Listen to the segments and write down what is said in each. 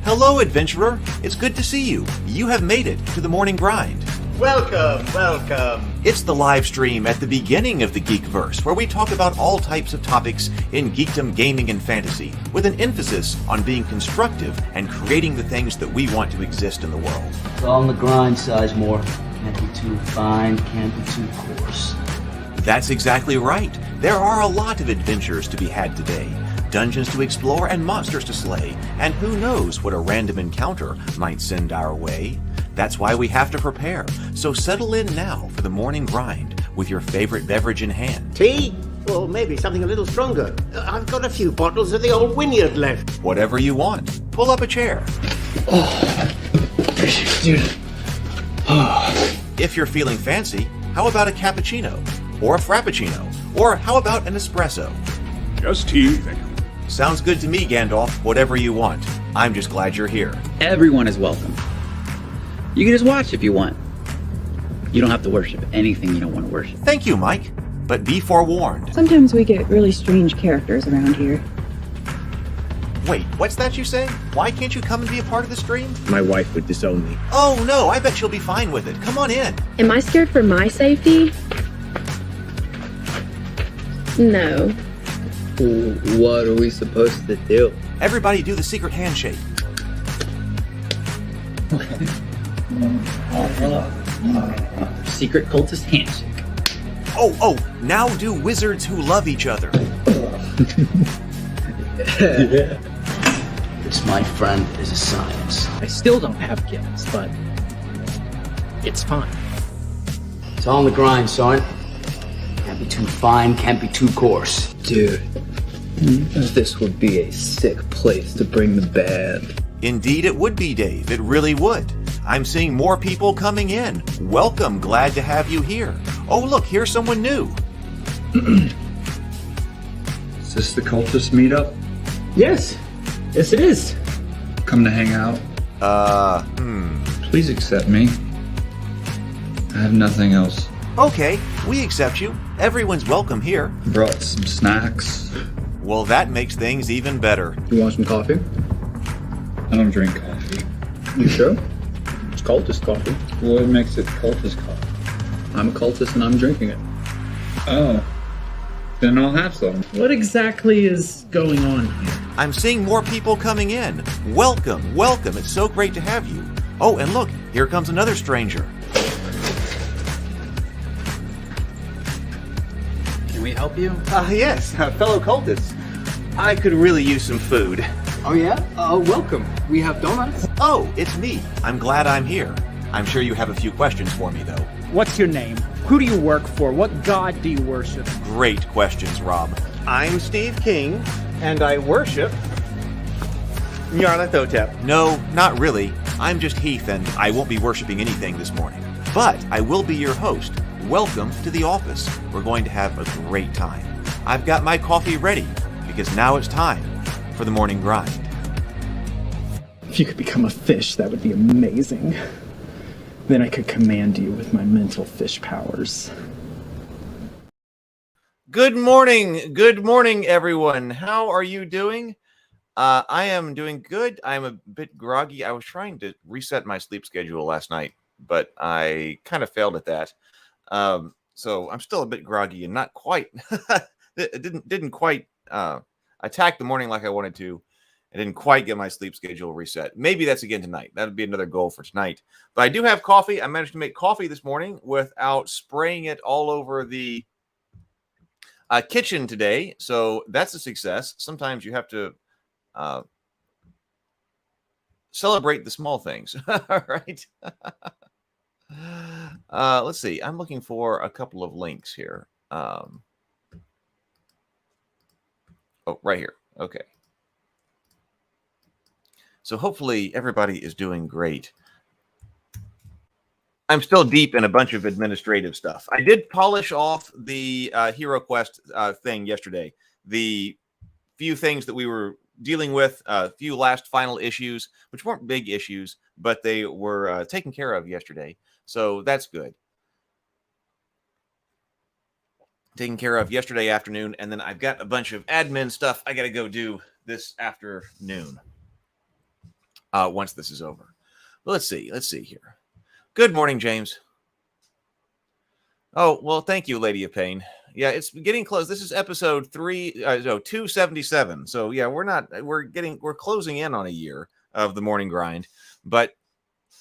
Hello, adventurer. It's good to see you. You have made it to the morning grind. Welcome, welcome. It's the live stream at the beginning of the Geekverse, where we talk about all types of topics in geekdom, gaming, and fantasy, with an emphasis on being constructive and creating the things that we want to exist in the world. It's all on the grind, Sizemore. Can't be too fine, can't be too coarse. That's exactly right. There are a lot of adventures to be had today. Dungeons to explore and monsters to slay, and who knows what a random encounter might send our way. That's why we have to prepare. So settle in now for the morning grind with your favorite beverage in hand. Tea? Or maybe something a little stronger. I've got a few bottles of the old Wynyard left. Whatever you want. Pull up a chair. Dude. If you're feeling fancy, how about a cappuccino? Or a frappuccino? Or how about an espresso? Just tea, thank you. Sounds good to me, Gandalf. Whatever you want. I'm just glad you're here. Everyone is welcome. You can just watch if you want. You don't have to worship anything you don't want to worship. Thank you, Mike. But be forewarned. Sometimes we get really strange characters around here. Wait, what's that you say? Why can't you come and be a part of the stream? My wife would disown me. Oh no, I bet she'll be fine with it. Come on in. Am I scared for my safety? No. What are we supposed to do? Everybody do the secret handshake. Secret cultist handshake. Oh, now do wizards who love each other. This, my friend, is a science. I still don't have gills, but it's fine. It's all on the grind, son. Can't be too fine, can't be too coarse. Dude, this would be a sick place to bring the band. Indeed it would be, Dave. It really would. I'm seeing more people coming in. Welcome. Glad to have you here. Oh, look, here's someone new. Is this the cultist meetup? Yes it is. Come to hang out? Please accept me. I have nothing else. Okay, we accept you. Everyone's welcome here. Brought some snacks. Well, that makes things even better. You want some coffee? I don't drink coffee. You sure? It's cultist coffee. What makes it cultist coffee? I'm a cultist and I'm drinking it. Oh. Then I'll have some. What exactly is going on here? I'm seeing more people coming in. Welcome. It's so great to have you. Oh, and look, here comes another stranger. Can we help you? Yes, fellow cultists. I could really use some food. Oh yeah? Welcome. We have donuts. Oh, it's me. I'm glad I'm here. I'm sure you have a few questions for me, though. What's your name? Who do you work for? What god do you worship? Great questions, Rob. I'm Steve King, and I worship Nyarlathotep. No, not really. I'm just Heath, and I won't be worshiping anything this morning. But I will be your host. Welcome to the office. We're going to have a great time. I've got my coffee ready, because now it's time for the morning grind. If you could become a fish, that would be amazing. Then I could command you with my mental fish powers. Good morning, everyone. How are you doing? I am doing good. I'm a bit groggy. I was trying to reset my sleep schedule last night, but I kind of failed at that. So I'm still a bit groggy and not quite. It didn't quite attack the morning like I wanted to. I didn't quite get my sleep schedule reset. Maybe that's again tonight. That would be another goal for tonight. But I do have coffee. I managed to make coffee this morning without spraying it all over the kitchen today. So that's a success. Sometimes you have to celebrate the small things. All right. Let's see. I'm looking for a couple of links here. Oh, right here. Okay. So hopefully everybody is doing great. I'm still deep in a bunch of administrative stuff. I did polish off the Hero Quest thing yesterday. The few things that we were dealing with, a few last final issues, which weren't big issues, but they were taken care of yesterday. So that's good. Taken care of yesterday afternoon, and then I've got a bunch of admin stuff I got to go do this afternoon. once this is over. But let's see here. Good morning, James. Oh, well, thank you, Lady of Pain. Yeah, it's getting close. This is episode 277. So yeah, we're closing in on a year of the morning grind. But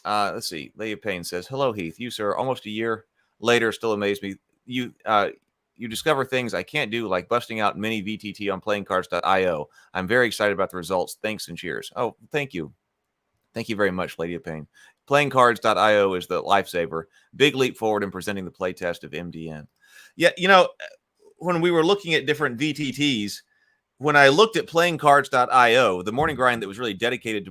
let's see. Lady of Pain says, "Hello, Heath. You, sir, almost a year later, still amaze me. You discover things I can't do, like busting out mini VTT on playingcards.io. I'm very excited about the results. Thanks and cheers." Oh, thank you. Thank you very much, Lady of Pain. Playingcards.io is the lifesaver. Big leap forward in presenting the playtest of MDN. Yeah, when we were looking at different VTTs, when I looked at playingcards.io, the morning grind that was really dedicated to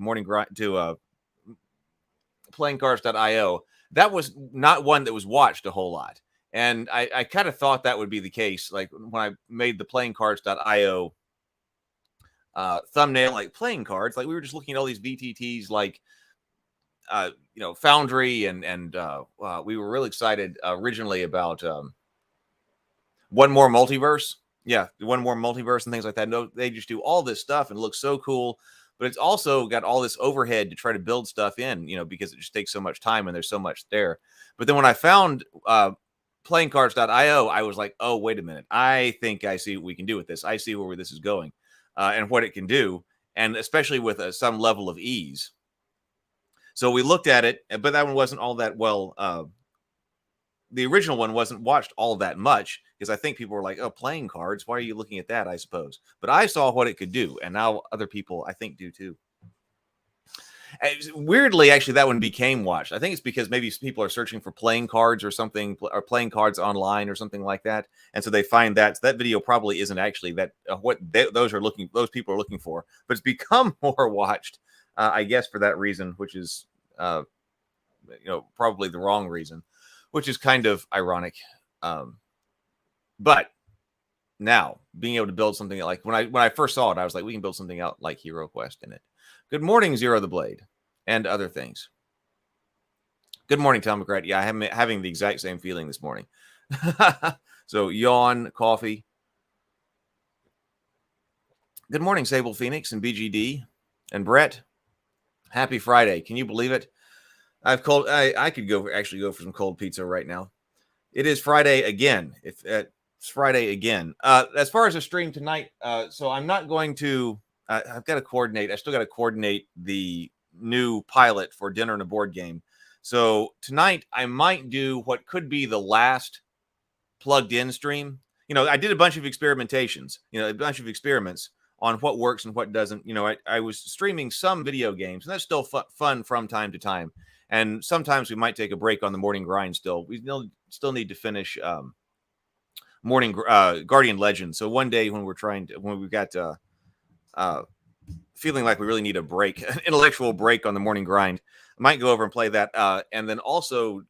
playingcards.io, that was not one that was watched a whole lot. And I kind of thought that would be the case. Like when I made the playingcards.io thumbnail, like playing cards, like we were just looking at all these VTTs, like Foundry, and we were really excited originally about One More Multiverse. Yeah, One More Multiverse and things like that. No, they just do all this stuff and it looks so cool, but it's also got all this overhead to try to build stuff in, because it just takes so much time and there's so much there. But then when I found playingcards.io, I was like, oh, wait a minute. I think I see what we can do with this. I see where this is going and what it can do, and especially with some level of ease. So we looked at it, but that one wasn't all that well. The original one wasn't watched all that much because I think people were like, oh, playing cards. Why are you looking at that, I suppose? But I saw what it could do, and now other people, I think, do too. Weirdly, actually, that one became watched. I think it's because maybe people are searching for playing cards or something, or playing cards online or something like that, and so they find that video probably isn't actually that what those people are looking for, but it's become more watched, I guess, for that reason, which is probably the wrong reason, which is kind of ironic. But now being able to build something like when I first saw it, I was like, we can build something out like Hero Quest in it. Good morning, Zero the Blade, and other things. Good morning, Tom McGrath. Yeah, I'm having the exact same feeling this morning. So yawn, coffee. Good morning, Sable Phoenix and BGD and Brett. Happy Friday. Can you believe it? I could actually go for some cold pizza right now. It is Friday again. It's Friday again. As far as a stream tonight, so I'm not going to. I've got to coordinate. I still got to coordinate the new pilot for Dinner and a Board Game. So tonight I might do what could be the last plugged in stream. I did a bunch of experimentations. A bunch of experiments on what works and what doesn't. I was streaming some video games, and that's still fun from time to time. And sometimes we might take a break on the morning grind. Still, we still need to finish morning Guardian Legends. So one day when we've got feeling like we really need a break, an intellectual break on the morning grind, I might go over and play that, and then also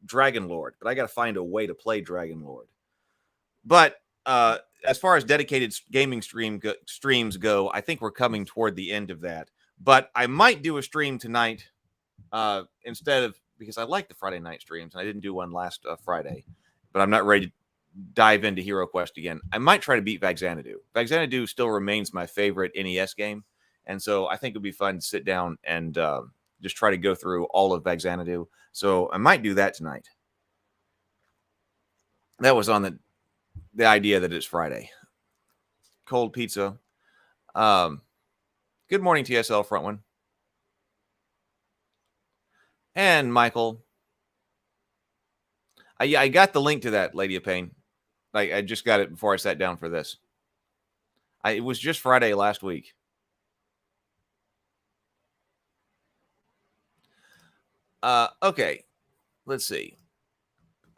Dragon Lord. But I got to find a way to play Dragon Lord. But as far as dedicated gaming streams go, I think we're coming toward the end of that. But I might do a stream tonight instead of, because I like the Friday night streams, and I didn't do one last Friday, but I'm not ready to dive into Hero Quest again. I might try to beat Vagxanadu. Vagxanadu still remains my favorite NES game, and so I think it would be fun to sit down and just try to go through all of Vagxanadu. So I might do that tonight. That was on the idea that it's Friday. Cold pizza. Good morning, TSL front one. And Michael. I got the link to that, Lady of Pain. I just got it before I sat down for this. It was just Friday last week. Okay. Let's see.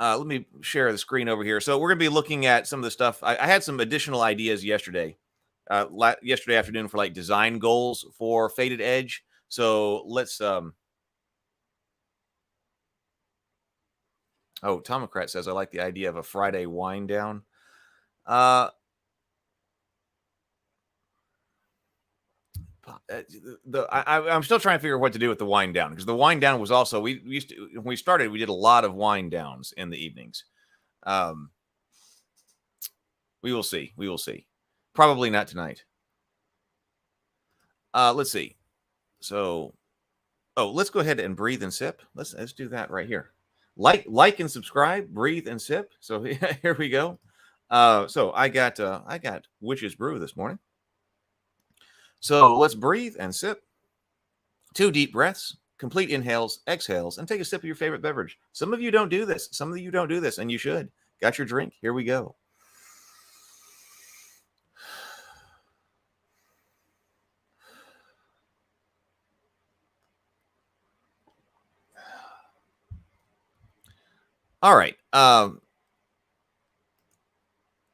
Let me share the screen over here. So we're going to be looking at some of the stuff. I had some additional ideas yesterday. Yesterday afternoon for like design goals for Faded Edge. So let's Oh, Tomocrat says, I like the idea of a Friday wind down. I'm still trying to figure out what to do with the wind down, because the wind down was also, we used to, when we started, we did a lot of wind downs in the evenings. We will see. We will see. Probably not tonight. Let's see. So Oh, let's go ahead and breathe and sip. Let's do that right here. Like and subscribe, breathe and sip. So here we go. So I got Witch's Brew this morning. So let's breathe and sip. 2 deep breaths, complete inhales, exhales, and take a sip of your favorite beverage. Some of you don't do this. Some of you don't do this, and you should. Got your drink. Here we go. All right.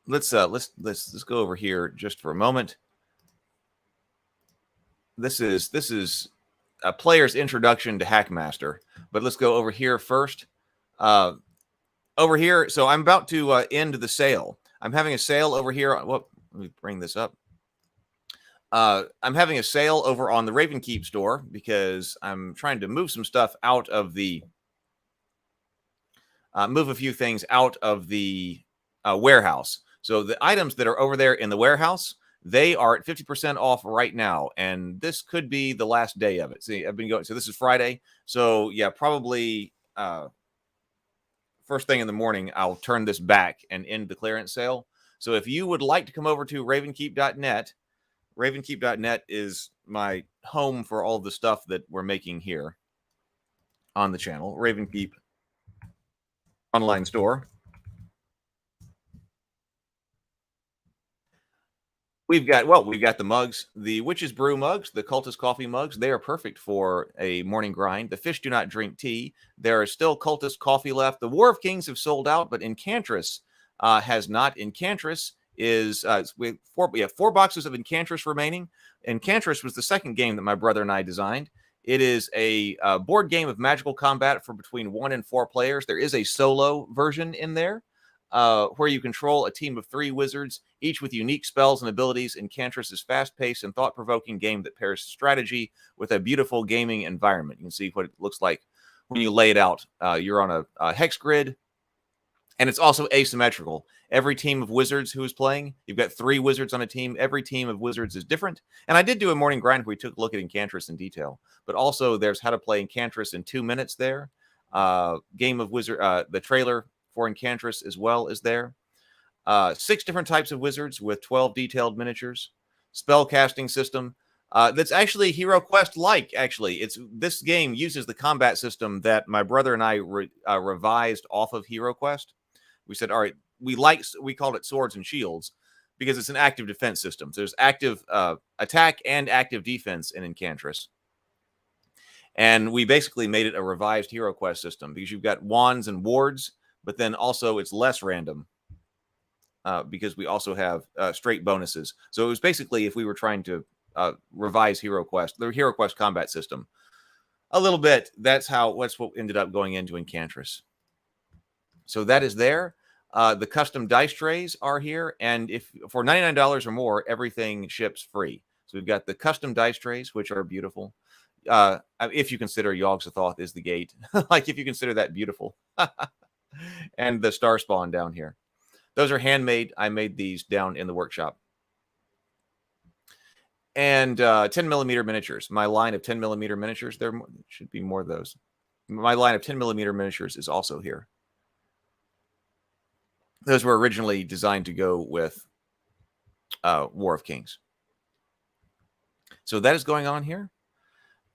Let's go over here just for a moment. This is a player's introduction to Hackmaster, but let's go over here first. Over here, so I'm about to end the sale. I'm having a sale over here. Let me bring this up. I'm having a sale over on the Ravenkeep store because I'm trying to move some stuff out of the move a few things out of the warehouse. So the items that are over there in the warehouse, they are at 50% off right now. And this could be the last day of it. See, I've been going. So this is Friday. So yeah, probably first thing in the morning, I'll turn this back and end the clearance sale. So if you would like to come over to ravenkeep.net, ravenkeep.net is my home for all the stuff that we're making here on the channel. Ravenkeep online store. We've got the mugs, the Witch's Brew mugs, the Cultist coffee mugs. They are perfect for a morning grind. The fish do not drink tea. There is still Cultist coffee left. The War of Kings have sold out, but Enchantress has not. Enchantress is we have 4 boxes of Enchantress remaining. Enchantress was the second game that my brother and I designed. It is a board game of magical combat for between 1 and 4 players. There is a solo version in there where you control a team of 3 wizards, each with unique spells and abilities. Enchantress is fast-paced and thought-provoking game that pairs strategy with a beautiful gaming environment. You can see what it looks like when you lay it out. You're on a hex grid, and it's also asymmetrical. Every team of wizards who is playing, you've got 3 wizards on a team. Every team of wizards is different. And I did do a morning grind where we took a look at Enchantress in detail. But also there's how to play Enchantress in 2 minutes there. Game of Wizard, the trailer for Enchantress as well is there. 6 different types of wizards with 12 detailed miniatures. Spell casting system. That's actually Hero Quest-like, actually. This game uses the combat system that my brother and I revised off of Hero Quest. We said, all right, we called it Swords and Shields because it's an active defense system. So there's active attack and active defense in Enchantress. And we basically made it a revised Hero Quest system because you've got wands and wards, but then also it's less random because we also have straight bonuses. So it was basically if we were trying to revise Hero Quest, the Hero Quest combat system a little bit. That's what ended up going into Enchantress. So that is there. The custom dice trays are here, and if for $99 or more, everything ships free. So we've got the custom dice trays, which are beautiful. If you consider Yogg-Sothoth is the gate, like if you consider that beautiful, and the star spawn down here, those are handmade. I made these down in the workshop. And 10mm miniatures. My line of 10mm miniatures. There should be more of those. My line of 10mm miniatures is also here. Those were originally designed to go with War of Kings. So that is going on here.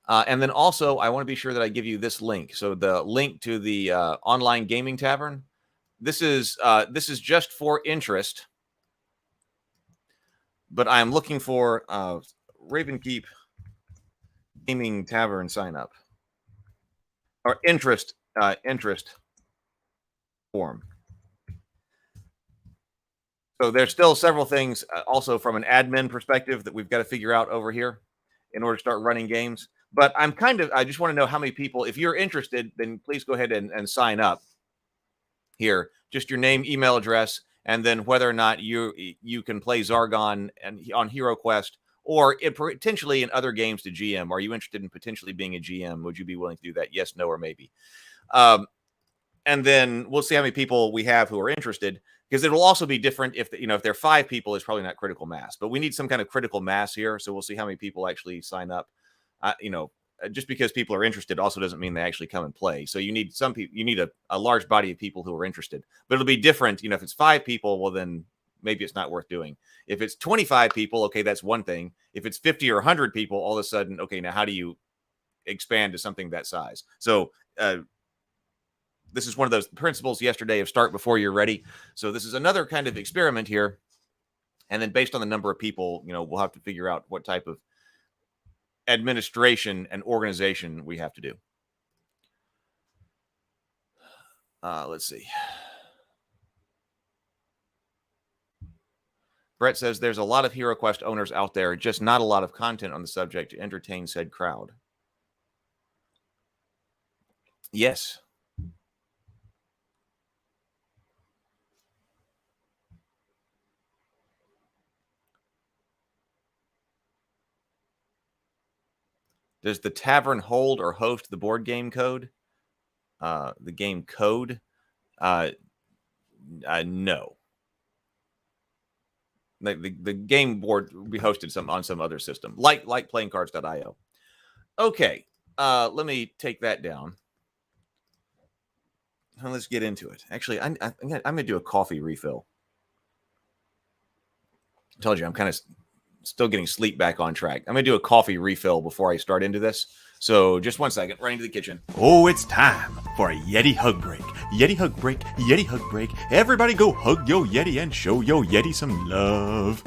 And then also, I want to be sure that I give you this link. So the link to the online gaming tavern. This is just for interest. But I'm looking for Ravenkeep Gaming Tavern sign up or interest form. So there's still several things also from an admin perspective that we've got to figure out over here in order to start running games. But I just want to know how many people, if you're interested, then please go ahead and sign up here. Just your name, email address, and then whether or not you can play Zargon and on Hero Quest or potentially in other games to GM. Are you interested in potentially being a GM? Would you be willing to do that? Yes, no, or maybe. And then we'll see how many people we have who are interested, because it will also be different if there are 5 people, it's probably not critical mass, but we need some kind of critical mass here. So we'll see how many people actually sign up. just because people are interested also doesn't mean they actually come and play. So you need some people, you need a large body of people who are interested. But it'll be different, you know, if it's 5 people, well then maybe it's not worth doing. If it's 25 people, okay, that's one thing. If it's 50 or 100 people, all of a sudden, okay, now how do you expand to something that size? So this is one of those principles yesterday of start before you're ready. So this is another kind of experiment here. And then based on the number of people, you know, we'll have to figure out what type of administration and organization we have to do. Let's see. Brett says there's a lot of HeroQuest owners out there, just not a lot of content on the subject to entertain said crowd. Yes. Does the tavern hold or host the board game code? The game code? No. The game board will be hosted on some other system, like playingcards.io. Okay, let me take that down. Now let's get into it. Actually, I'm going to do a coffee refill. I told you I'm kind of still getting sleep back on track. I'm going to do a coffee refill before I start into this. So just one second, right into the kitchen. Oh, it's time for a Yeti hug break. Yeti hug break, Yeti hug break. Everybody go hug yo Yeti and show yo Yeti some love.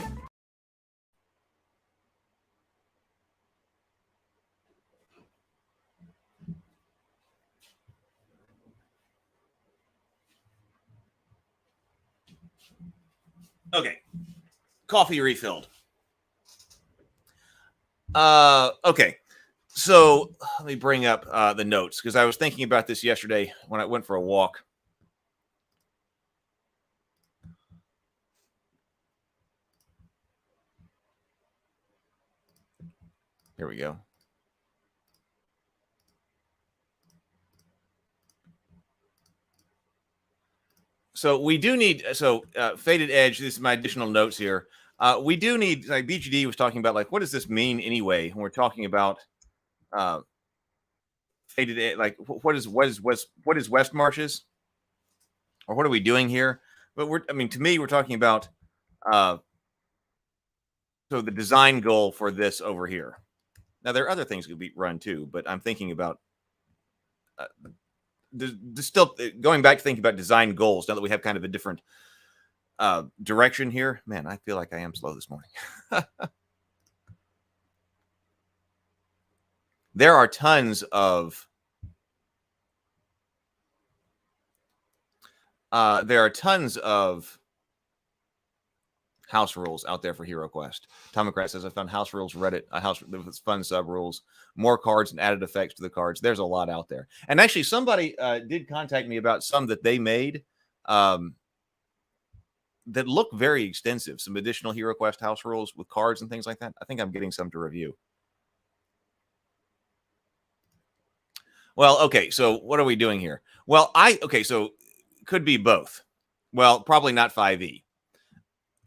Okay. Coffee refilled. Okay. So let me bring up the notes because I was thinking about this yesterday when I went for a walk. Here we go. So we do need, Faded Edge, this is my additional notes here. We do need, like BGD was talking about, like, what does this mean anyway? When we're talking about Faded Edge, like, what is West Marches? Or what are we doing here? But to me, we're talking about, so the design goal for this over here. Now, there are other things that could be run too, but I'm thinking about, still going back to thinking about design goals now that we have kind of a different direction here. Man, I feel like I am slow this morning. There are tons of house rules out there for HeroQuest. Tomocrat says I found house rules Reddit, a house with fun sub rules, more cards and added effects to the cards. There's a lot out there. And actually, somebody did contact me about some that they made that look very extensive. Some additional HeroQuest house rules with cards and things like that. I think I'm getting some to review. Well, okay. So what are we doing here? Well, so could be both. Well, probably not 5e.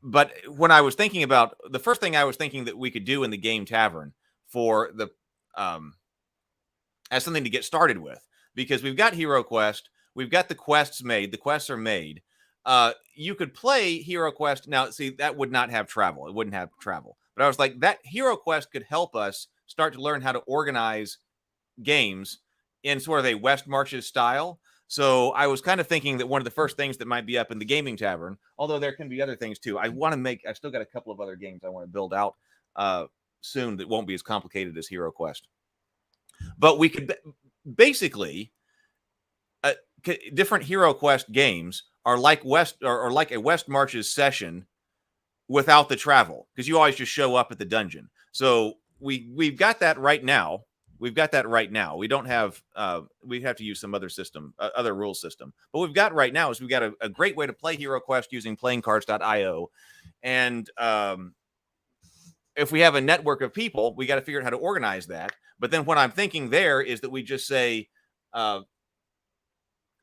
But when I was thinking about the first thing I was thinking that we could do in the game tavern for the as something to get started with, because we've got HeroQuest, we've got the quests made, the quests are made. You could play HeroQuest. Now, see, that would not have travel. It wouldn't have travel. But I was like, that HeroQuest could help us start to learn how to organize games in sort of a West Marches style. So I was kind of thinking that one of the first things that might be up in the gaming tavern, although there can be other things too. I've still got a couple of other games I want to build out soon that won't be as complicated as HeroQuest. But we could basically, different HeroQuest games are like like a West Marches session without the travel, because you always just show up at the dungeon. So we've got that right now. We don't have, we have to use some other system, other rule system. But we've got right now is we've got a great way to play HeroQuest using playingcards.io. And if we have a network of people, we got to figure out how to organize that. But then what I'm thinking there is that we just say, okay,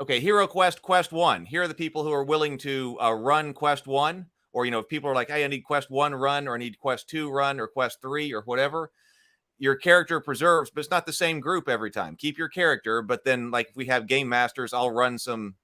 HeroQuest, Quest 1. Here are the people who are willing to run Quest 1. Or, if people are like, hey, I need Quest 1 run, or I need Quest 2 run, or Quest 3, or whatever. your character preserves, but it's not the same group every time. Keep your character, but then like if we have game masters, I'll run some.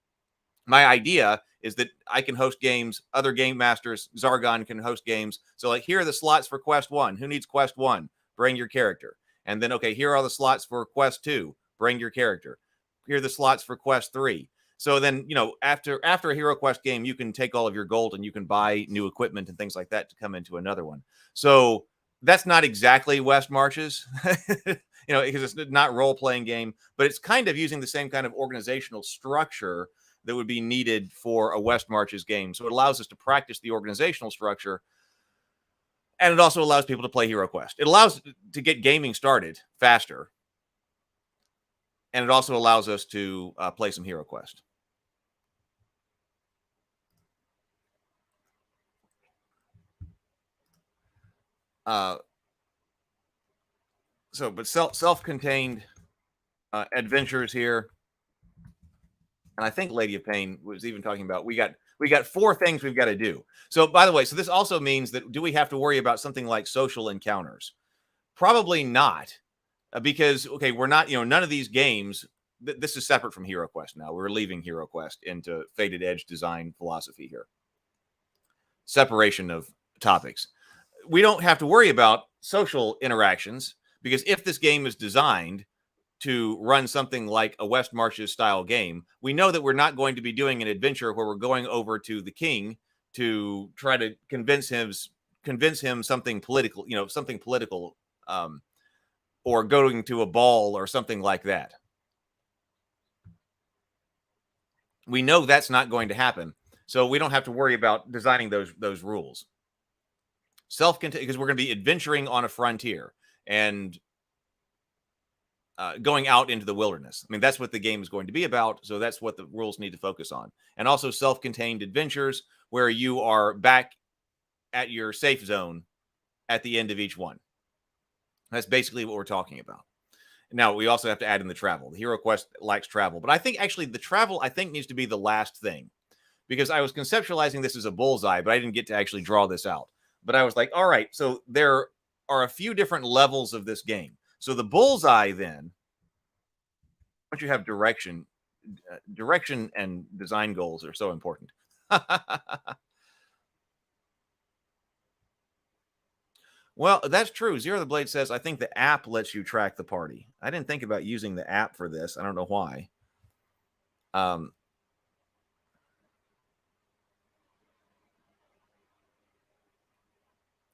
My idea is that I can host games, other game masters, Zargon can host games. So like here are the slots for quest 1. Who needs quest 1? Bring your character. And then okay, here are the slots for quest 2. Bring your character. Here are the slots for quest 3. So then, you know, after a Hero Quest game, you can take all of your gold and you can buy new equipment and things like that to come into another one. So that's not exactly West Marches, you know, because it's not role-playing game, but it's kind of using the same kind of organizational structure that would be needed for a West Marches game. So it allows us to practice the organizational structure, and it also allows people to play Hero Quest. It allows to get gaming started faster, and it also allows us to play some Hero Quest. But self-contained adventures here, and I think Lady of Pain was even talking about we got 4 things we've got to do. So by the way, so this also means that do we have to worry about something like social encounters? Probably not, because okay, we're not, you know, none of these games. This is separate from Hero Quest now. We're leaving Hero Quest into Faded Edge design philosophy here. Separation of topics. We don't have to worry about social interactions, because if this game is designed to run something like a West Marches style game, we know that we're not going to be doing an adventure where we're going over to the king to try to convince him something political, you know, something political, or going to a ball or something like that. We know that's not going to happen, so we don't have to worry about designing those rules. Self-contained, because we're going to be adventuring on a frontier and going out into the wilderness. I mean, that's what the game is going to be about, so that's what the rules need to focus on. And also self-contained adventures where you are back at your safe zone at the end of each one. That's basically what we're talking about. Now, we also have to add in the travel. The Hero Quest likes travel, but I think actually the travel, I think, needs to be the last thing, because I was conceptualizing this as a bullseye, but I didn't get to actually draw this out. But I was like, all right, so there are a few different levels of this game. So the bullseye then, once you have direction and design goals are so important. Well, that's true. Zero the Blade says, I think the app lets you track the party. I didn't think about using the app for this. I don't know why.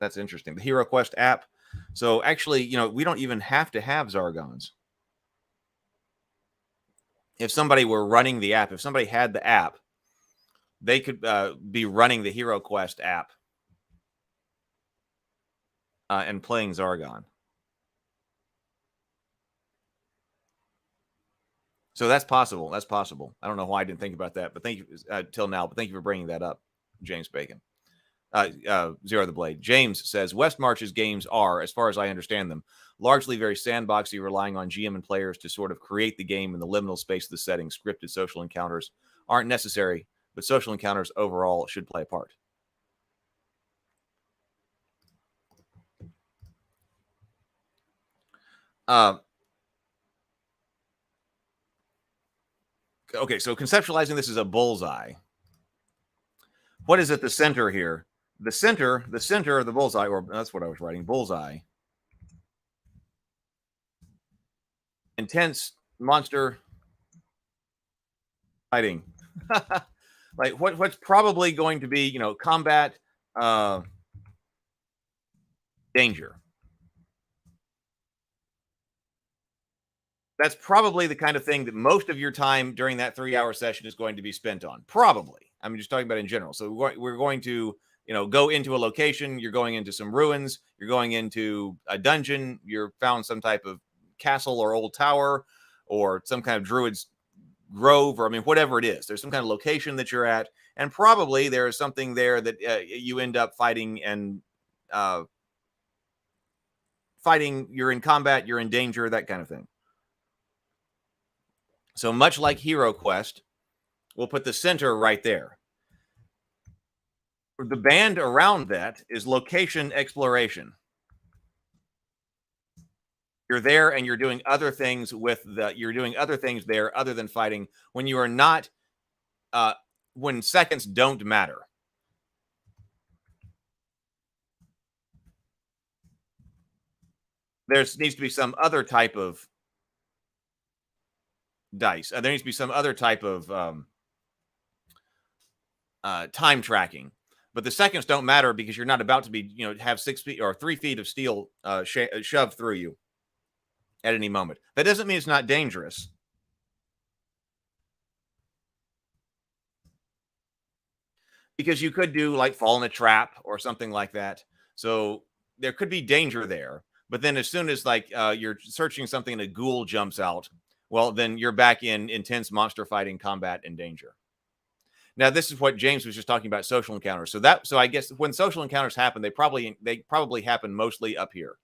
That's interesting. The Hero Quest app. So actually, you know, we don't even have to have Zargons. If somebody were running the app, if somebody had the app, they could be running the Hero Quest app and playing Zargon. So that's possible. That's possible. I don't know why I didn't think about that, but thank you till now. But thank you for bringing that up, James Bacon. Zero the Blade. James says West Marches games are, as far as I understand them, largely very sandboxy, relying on GM and players to sort of create the game in the liminal space of the setting. Scripted social encounters aren't necessary, but social encounters overall should play a part. Okay, so conceptualizing this as a bullseye. What is at the center here? The center of the bullseye, or that's what I was writing, bullseye. Intense monster fighting. Like what's probably going to be, you know, combat, danger. That's probably the kind of thing that most of your time during that 3-hour session is going to be spent on. Probably. I'm just talking about in general. So we're going to, you know, go into a location. You're going into some ruins. You're going into a dungeon. You're found some type of castle or old tower or some kind of druid's grove, or I mean, whatever it is. There's some kind of location that you're at, and probably there is something there that you end up fighting and fighting. You're in combat. You're in danger. That kind of thing. So much like Hero Quest, we'll put the center right there. The band around that is location exploration. You're there and you're doing other things you're doing other things there other than fighting when you are not, when seconds don't matter. There needs to be some other type of dice. There needs to be some other type of time tracking. But the seconds don't matter because you're not about to be, have 6 feet or 3 feet of steel shoved through you at any moment. That doesn't mean it's not dangerous. Because you could do like fall in a trap or something like that. So there could be danger there. But then as soon as like you're searching something and a ghoul jumps out, well, then you're back in intense monster fighting, combat, and danger. Now, this is what James was just talking about, social encounters. So I guess when social encounters happen, they probably happen mostly up here.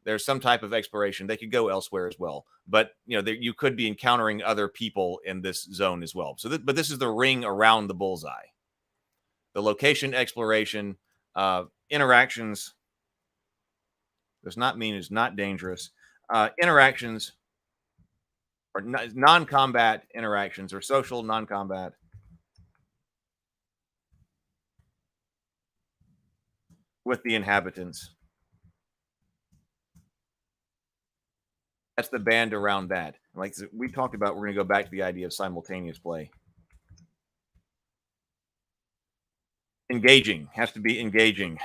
There's some type of exploration. They could go elsewhere as well. But, you could be encountering other people in this zone as well. But this is the ring around the bullseye. The location exploration, interactions does not mean it's not dangerous. Interactions or non-combat interactions or social non-combat. With the inhabitants. That's the band around that. Like we talked about, we're going to go back to the idea of simultaneous play. Engaging has to be engaging.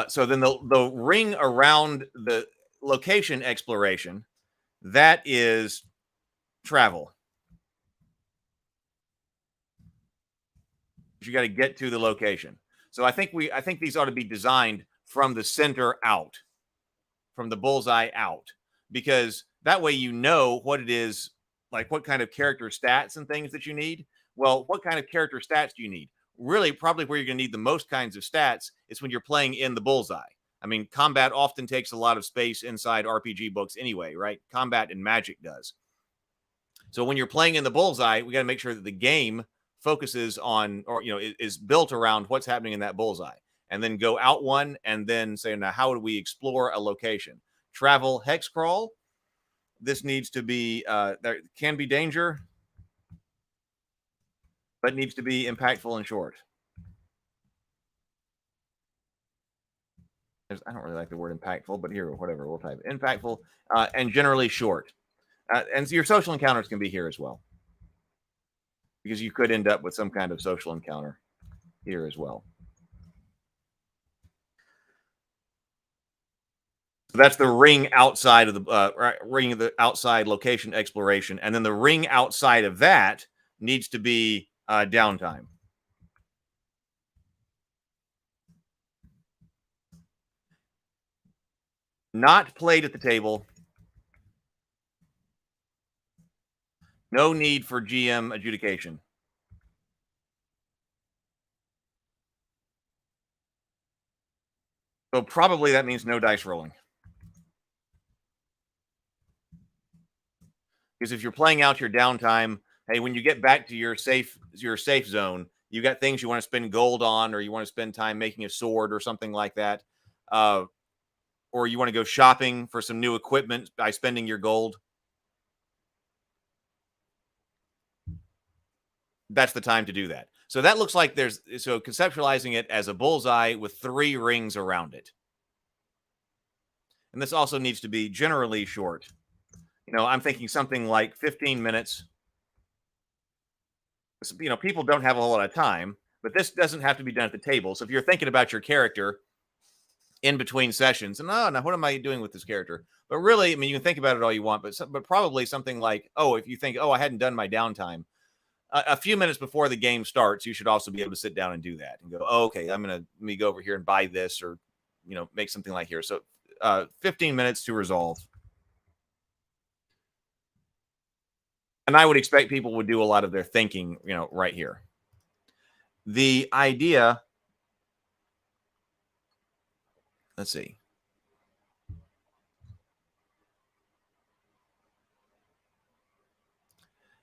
So then the ring around the location exploration, that is travel. You got to get to the location. So I think these ought to be designed from the center out, from the bullseye out, because that way you know what it is, like what kind of character stats and things that you need. Well, what kind of character stats do you need? Really, probably where you're going to need the most kinds of stats is when you're playing in the bullseye. I mean, combat often takes a lot of space inside RPG books anyway, right? Combat and Magic does. So when you're playing in the bullseye, we got to make sure that the game focuses on, or is built around what's happening in that bullseye, and then go out one and then say, now how do we explore a location? Travel, hex crawl. This needs to be there can be danger, but needs to be impactful and short. I don't really like the word impactful, but here, whatever, we'll type impactful and generally short. And so your social encounters can be here as well, because you could end up with some kind of social encounter here as well. So that's the ring outside of the ring of the outside location exploration, and then the ring outside of that needs to be downtime. Not played at the table. No need for GM adjudication. So probably that means no dice rolling. Because if you're playing out your downtime, hey, when you get back to your safe zone, you got things you want to spend gold on, or you want to spend time making a sword or something like that. Or you want to go shopping for some new equipment by spending your gold. That's the time to do that. So that looks like so conceptualizing it as a bullseye with 3 rings around it. And this also needs to be generally short. I'm thinking something like 15 minutes. People don't have a whole lot of time, but this doesn't have to be done at the table. So if you're thinking about your character in between sessions, and now what am I doing with this character? But really, you can think about it all you want, but probably something like, if you think, I hadn't done my downtime, a few minutes before the game starts, you should also be able to sit down and do that and go, okay, let me go over here and buy this, or, make something like here. So 15 minutes to resolve. And I would expect people would do a lot of their thinking, right here. The idea, let's see.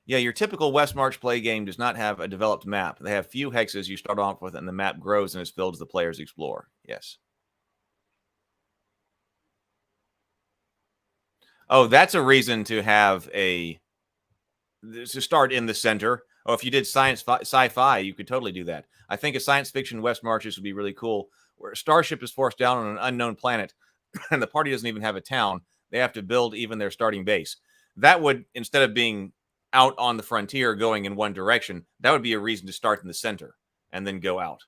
Yeah, your typical West March play game does not have a developed map. They have few hexes you start off with, and the map grows and is filled as the players explore. Yes. Oh, that's a reason to have to start in the center. Oh, if you did sci-fi, you could totally do that. I think a science fiction West Marches would be really cool, where a starship is forced down on an unknown planet, and the party doesn't even have a town. They have to build even their starting base. That would, instead of being out on the frontier going in one direction, that would be a reason to start in the center and then go out.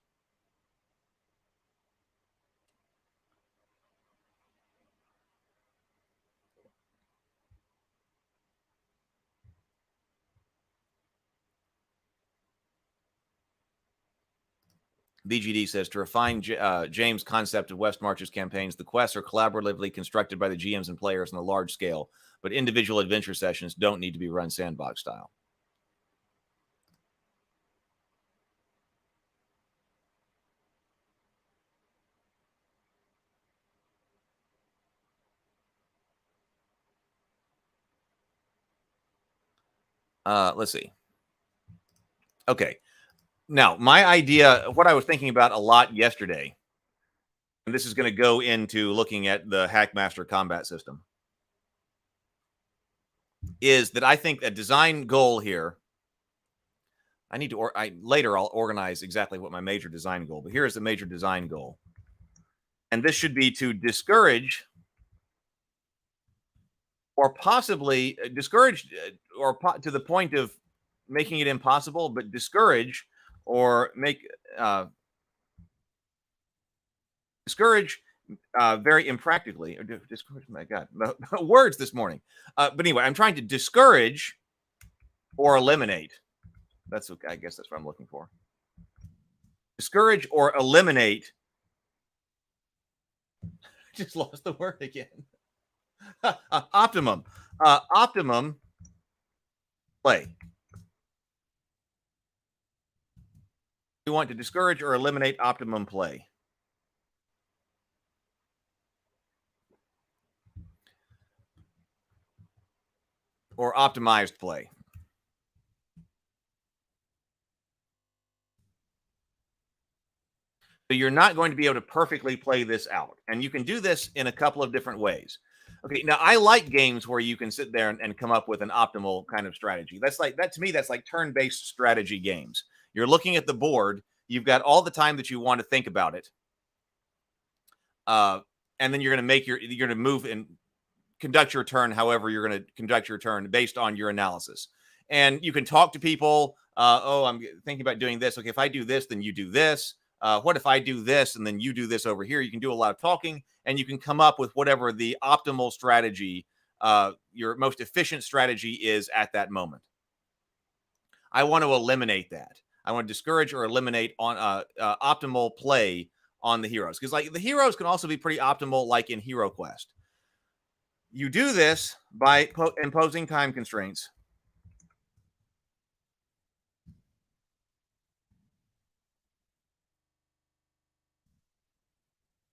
BGD says, to refine James' concept of West Marches campaigns, the quests are collaboratively constructed by the GMs and players on a large scale, but individual adventure sessions don't need to be run sandbox style. Let's see. Okay. Now, my idea, what I was thinking about a lot yesterday, and this is going to go into looking at the Hackmaster combat system, is that I think a design goal here, I need to, later I'll organize exactly what my major design goal, but here is the major design goal. And this should be to discourage or possibly discourage or to the point of making it impossible, but discourage or make discourage very impractically, or discourage, my God, words this morning. But anyway, I'm trying to discourage or eliminate. That's okay. I guess that's what I'm looking for. Discourage or eliminate. Just lost the word again. Optimum. Optimum play. We want to discourage or eliminate optimum play. Or optimized play. So you're not going to be able to perfectly play this out. And you can do this in a couple of different ways. Okay, now I like games where you can sit there and come up with an optimal kind of strategy. That's like, that to me, that's like turn-based strategy games. You're looking at the board, you've got all the time that you want to think about it. And then you're going to move and conduct your turn however you're going to conduct your turn based on your analysis. And you can talk to people. Oh, I'm thinking about doing this. Okay, if I do this, then you do this. What if I do this and then you do this over here? You can do a lot of talking, and you can come up with whatever the optimal strategy, your most efficient strategy is at that moment. I want to eliminate that. I want to discourage or eliminate on optimal play on the heroes, because like the heroes can also be pretty optimal, like in Hero Quest. You do this by imposing time constraints.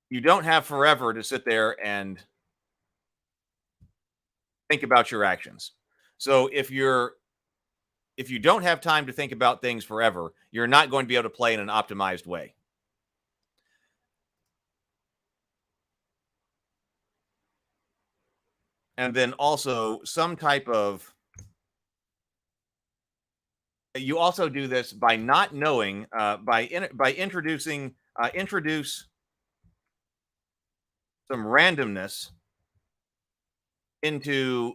You don't have forever to sit there and think about your actions. So if you don't have time to think about things forever, you're not going to be able to play in an optimized way. And then also some type of, you also do this by not knowing, by introduce some randomness into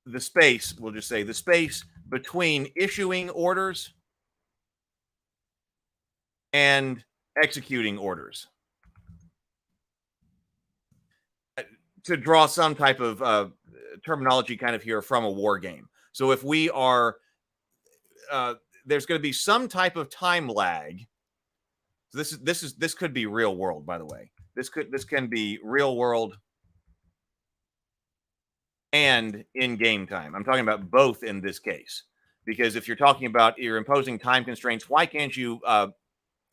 the space. We'll just say the space between issuing orders and executing orders, to draw some type of terminology kind of here from a war game. So if we are, there's going to be some type of time lag. So this could be real world, by the way. This can be real world and in game time. I'm talking about both in this case, because if you're talking about you're imposing time constraints, why can't you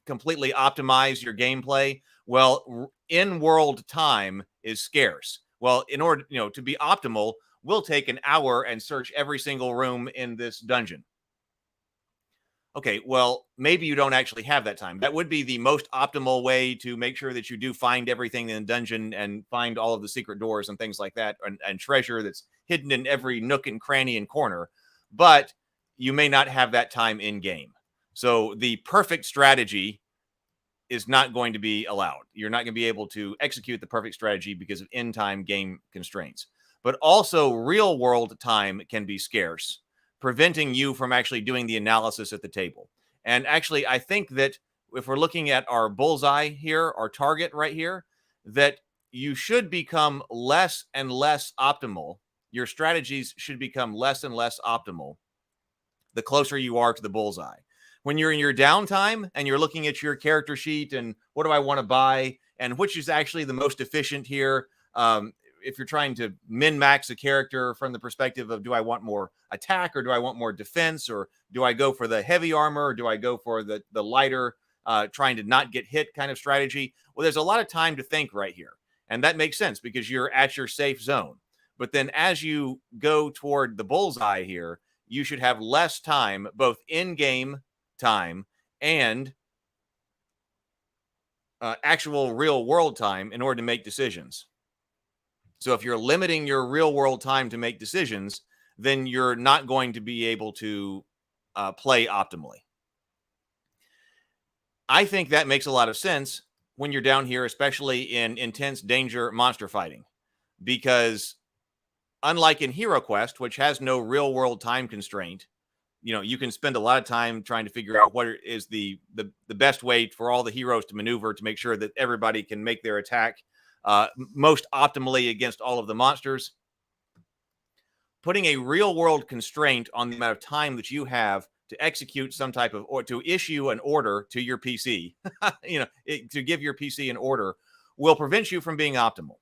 completely optimize your gameplay? Well, in-world time is scarce. Well, in order, to be optimal, we'll take an hour and search every single room in this dungeon. Okay, well, maybe you don't actually have that time. That would be the most optimal way to make sure that you do find everything in the dungeon and find all of the secret doors and things like that, and treasure that's hidden in every nook and cranny and corner. But you may not have that time in game. So the perfect strategy is not going to be allowed. You're not going to be able to execute the perfect strategy because of in-time game constraints. But also real world time can be scarce, preventing you from actually doing the analysis at the table. And actually, I think that if we're looking at our bullseye here, our target right here, that you should become less and less optimal. Your strategies should become less and less optimal the closer you are to the bullseye. When you're in your downtime and you're looking at your character sheet and what do I want to buy and which is actually the most efficient here, if you're trying to min-max a character from the perspective of do I want more attack or do I want more defense or do I go for the heavy armor or do I go for the lighter trying to not get hit kind of strategy? Well, there's a lot of time to think right here. And that makes sense because you're at your safe zone. But then as you go toward the bullseye here, you should have less time, both in-game time and actual real world time in order to make decisions. So if you're limiting your real world time to make decisions, then you're not going to be able to play optimally. I think that makes a lot of sense when you're down here, especially in intense danger monster fighting, because unlike in Hero Quest, which has no real world time constraint, you can spend a lot of time trying to figure out what is the best way for all the heroes to maneuver to make sure that everybody can make their attack most optimally against all of the monsters. Putting a real world constraint on the amount of time that you have to execute some type of, or to issue an order to your PC, to give your PC an order will prevent you from being optimal.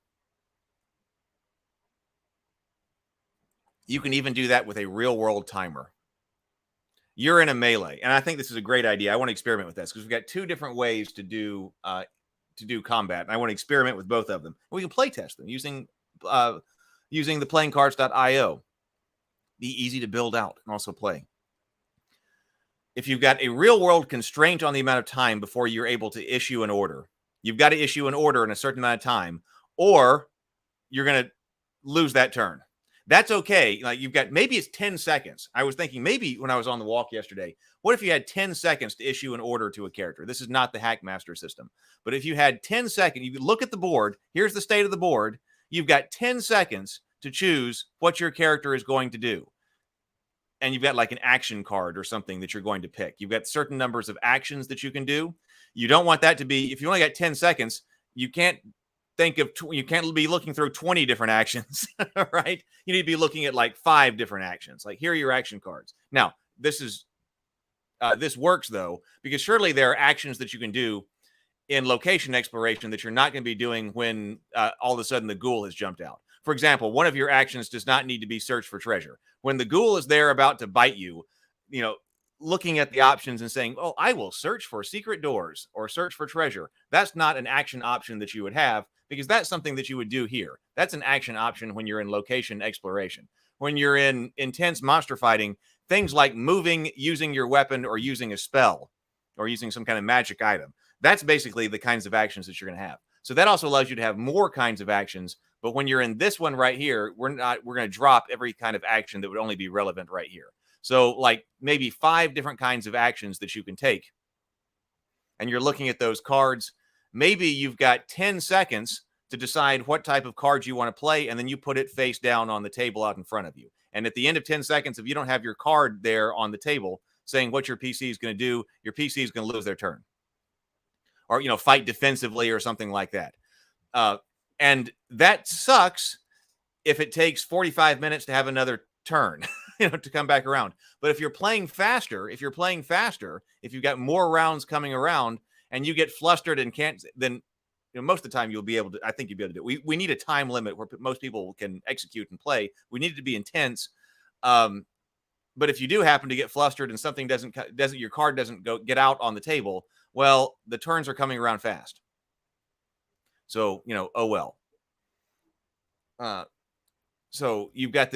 You can even do that with a real world timer. You're in a melee, and I think this is a great idea. I want to experiment with this because we've got two different ways to do combat, and I want to experiment with both of them. We can play test them using the playingcards.io. Be easy to build out and also play. If you've got a real world constraint on the amount of time before you're able to issue an order, you've got to issue an order in a certain amount of time, or you're going to lose that turn. That's okay. Like you've got, maybe it's 10 seconds. I was thinking maybe when I was on the walk yesterday, what if you had 10 seconds to issue an order to a character? This is not the Hackmaster system. But if you had 10 seconds, you look at the board, here's the state of the board. You've got 10 seconds to choose what your character is going to do. And you've got like an action card or something that you're going to pick. You've got certain numbers of actions that you can do. You don't want that to be, if you only got 10 seconds, you can't you can't be looking through 20 different actions, right? You need to be looking at like 5 different actions. Like here are your action cards. Now, this works though, because surely there are actions that you can do in location exploration that you're not going to be doing when all of a sudden the ghoul has jumped out. For example, one of your actions does not need to be search for treasure. When the ghoul is there about to bite you, looking at the options and saying, oh, I will search for secret doors or search for treasure. That's not an action option that you would have because that's something that you would do here. That's an action option when you're in location exploration. When you're in intense monster fighting, things like moving, using your weapon or using a spell or using some kind of magic item, that's basically the kinds of actions that you're going to have. So that also allows you to have more kinds of actions. But when you're in this one right here, we're going to drop every kind of action that would only be relevant right here. So like maybe 5 different kinds of actions that you can take. And you're looking at those cards. Maybe you've got 10 seconds to decide what type of cards you want to play. And then you put it face down on the table out in front of you. And at the end of 10 seconds, if you don't have your card there on the table saying what your PC is going to do, your PC is going to lose their turn. Or, fight defensively or something like that. And that sucks if it takes 45 minutes to have another turn, to come back around. But if you're playing faster, if you've got more rounds coming around and you get flustered and can't, then most of the time you'll be able to, I think you'll be able to do it. We need a time limit where most people can execute and play. We need it to be intense. But if you do happen to get flustered and something your card doesn't get out on the table, well, the turns are coming around fast. So, oh well. So you've got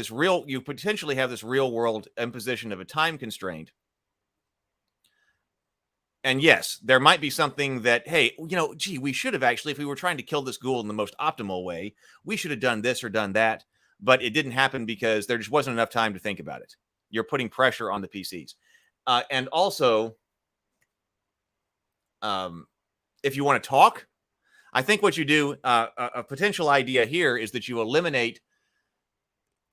you potentially have this real world imposition of a time constraint And yes, there might be something that, hey, gee, we should have actually, if we were trying to kill this ghoul in the most optimal way, we should have done this or done that. But it didn't happen because there just wasn't enough time to think about it. You're putting pressure on the PCs. And also, if you want to talk, I think what you do, a potential idea here is that you eliminate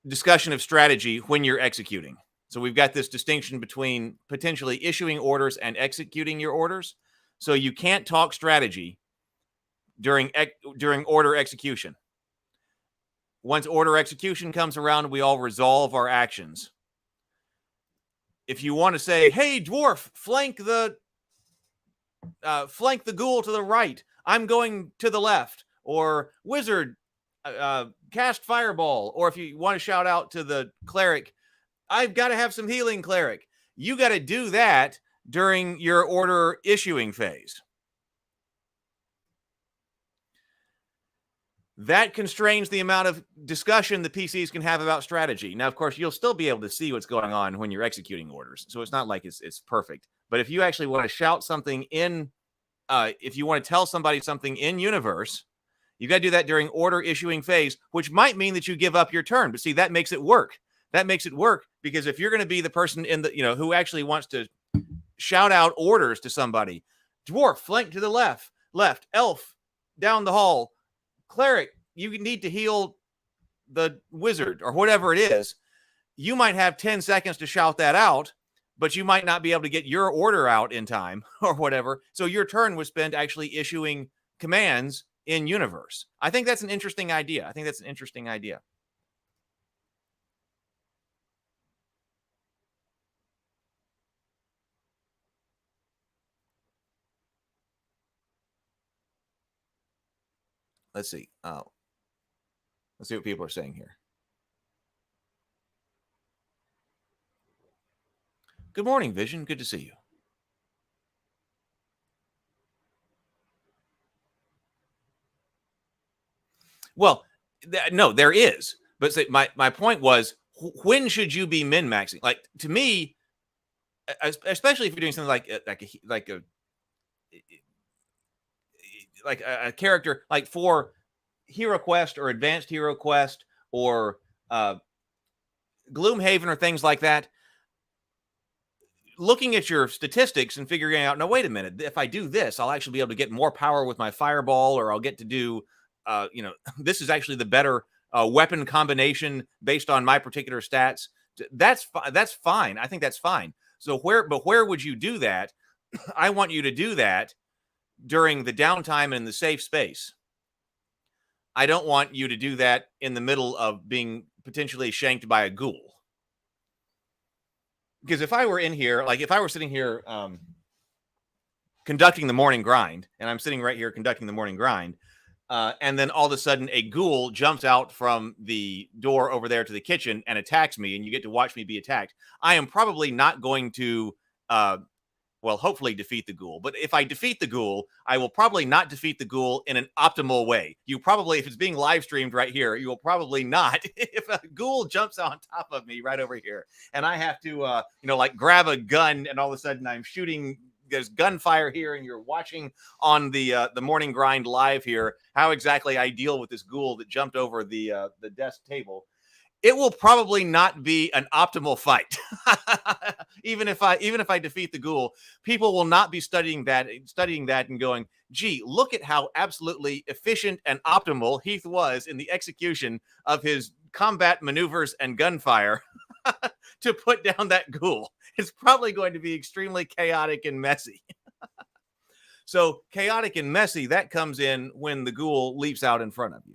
discussion of strategy when you're executing. So we've got this distinction between potentially issuing orders and executing your orders. So you can't talk strategy during order execution. Once order execution comes around, we all resolve our actions. If you want to say, "Hey, dwarf, flank the ghoul to the right. I'm going to the left," or "Wizard, cast fireball," or if you want to shout out to the cleric, "I've got to have some healing, cleric." You got to do that during your order issuing phase. That constrains the amount of discussion the PCs can have about strategy. Now, of course, you'll still be able to see what's going on when you're executing orders. So it's not like it's perfect. But if you actually want to shout something in, if you want to tell somebody something in universe, you got to do that during order issuing phase, which might mean that you give up your turn. But see, that makes it work. That makes it work because if you're going to be the person in the, who actually wants to shout out orders to somebody, dwarf, flank to the left, elf, down the hall, cleric, you need to heal the wizard or whatever it is, you might have 10 seconds to shout that out, but you might not be able to get your order out in time or whatever. So your turn was spent actually issuing commands in universe. I think that's an interesting idea. Let's see. Let's see what people are saying here. Good morning, Vision. Good to see you. Well, no, there is. But say, my point was, when should you be min-maxing? Like, to me, especially if you're doing something like a character, like for Hero Quest or Advanced Hero Quest or Gloomhaven or things like that, looking at your statistics and figuring out, no, wait a minute, if I do this, I'll actually be able to get more power with my fireball, or I'll get to do, this is actually the better weapon combination based on my particular stats. That's fine. I think that's fine. So where would you do that? I want you to do that during the downtime and the safe space. I don't want you to do that in the middle of being potentially shanked by a ghoul. Because if I were in here, like if I were sitting here conducting the morning grind, and I'm sitting right here conducting the morning grind, and then all of a sudden a ghoul jumps out from the door over there to the kitchen and attacks me, and you get to watch me be attacked, I am probably not going to, hopefully defeat the ghoul. But if I defeat the ghoul, I will probably not defeat the ghoul in an optimal way. You probably, if it's being live streamed right here, you will probably not. If a ghoul jumps on top of me right over here, and I have to, grab a gun, and all of a sudden I'm shooting, there's gunfire here, and you're watching on the morning grind live here how exactly I deal with this ghoul that jumped over the desk table. It will probably not be an optimal fight. even if I defeat the ghoul, people will not be studying that and going, gee, look at how absolutely efficient and optimal Heath was in the execution of his combat maneuvers and gunfire to put down that ghoul. It's probably going to be extremely chaotic and messy. So chaotic and messy, that comes in when the ghoul leaps out in front of you.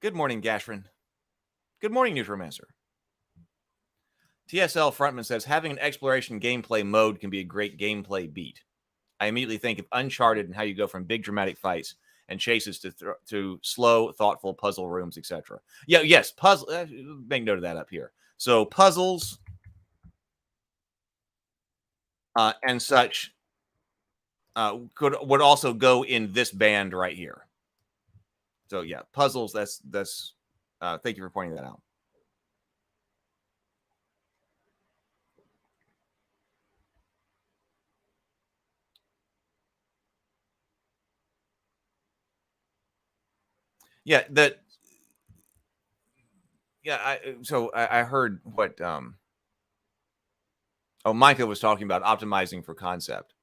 Good morning, Gashrin. Good morning, Neutromancer. TSL Frontman says, having an exploration gameplay mode can be a great gameplay beat. I immediately think of Uncharted and how you go from big dramatic fights and chases to slow, thoughtful puzzle rooms, etc. Yeah, yes, puzzle. Make note of that up here. So puzzles and such would also go in this band right here. So yeah, puzzles. That's thank you for pointing that out. Yeah, I heard what Micah was talking about optimizing for concept.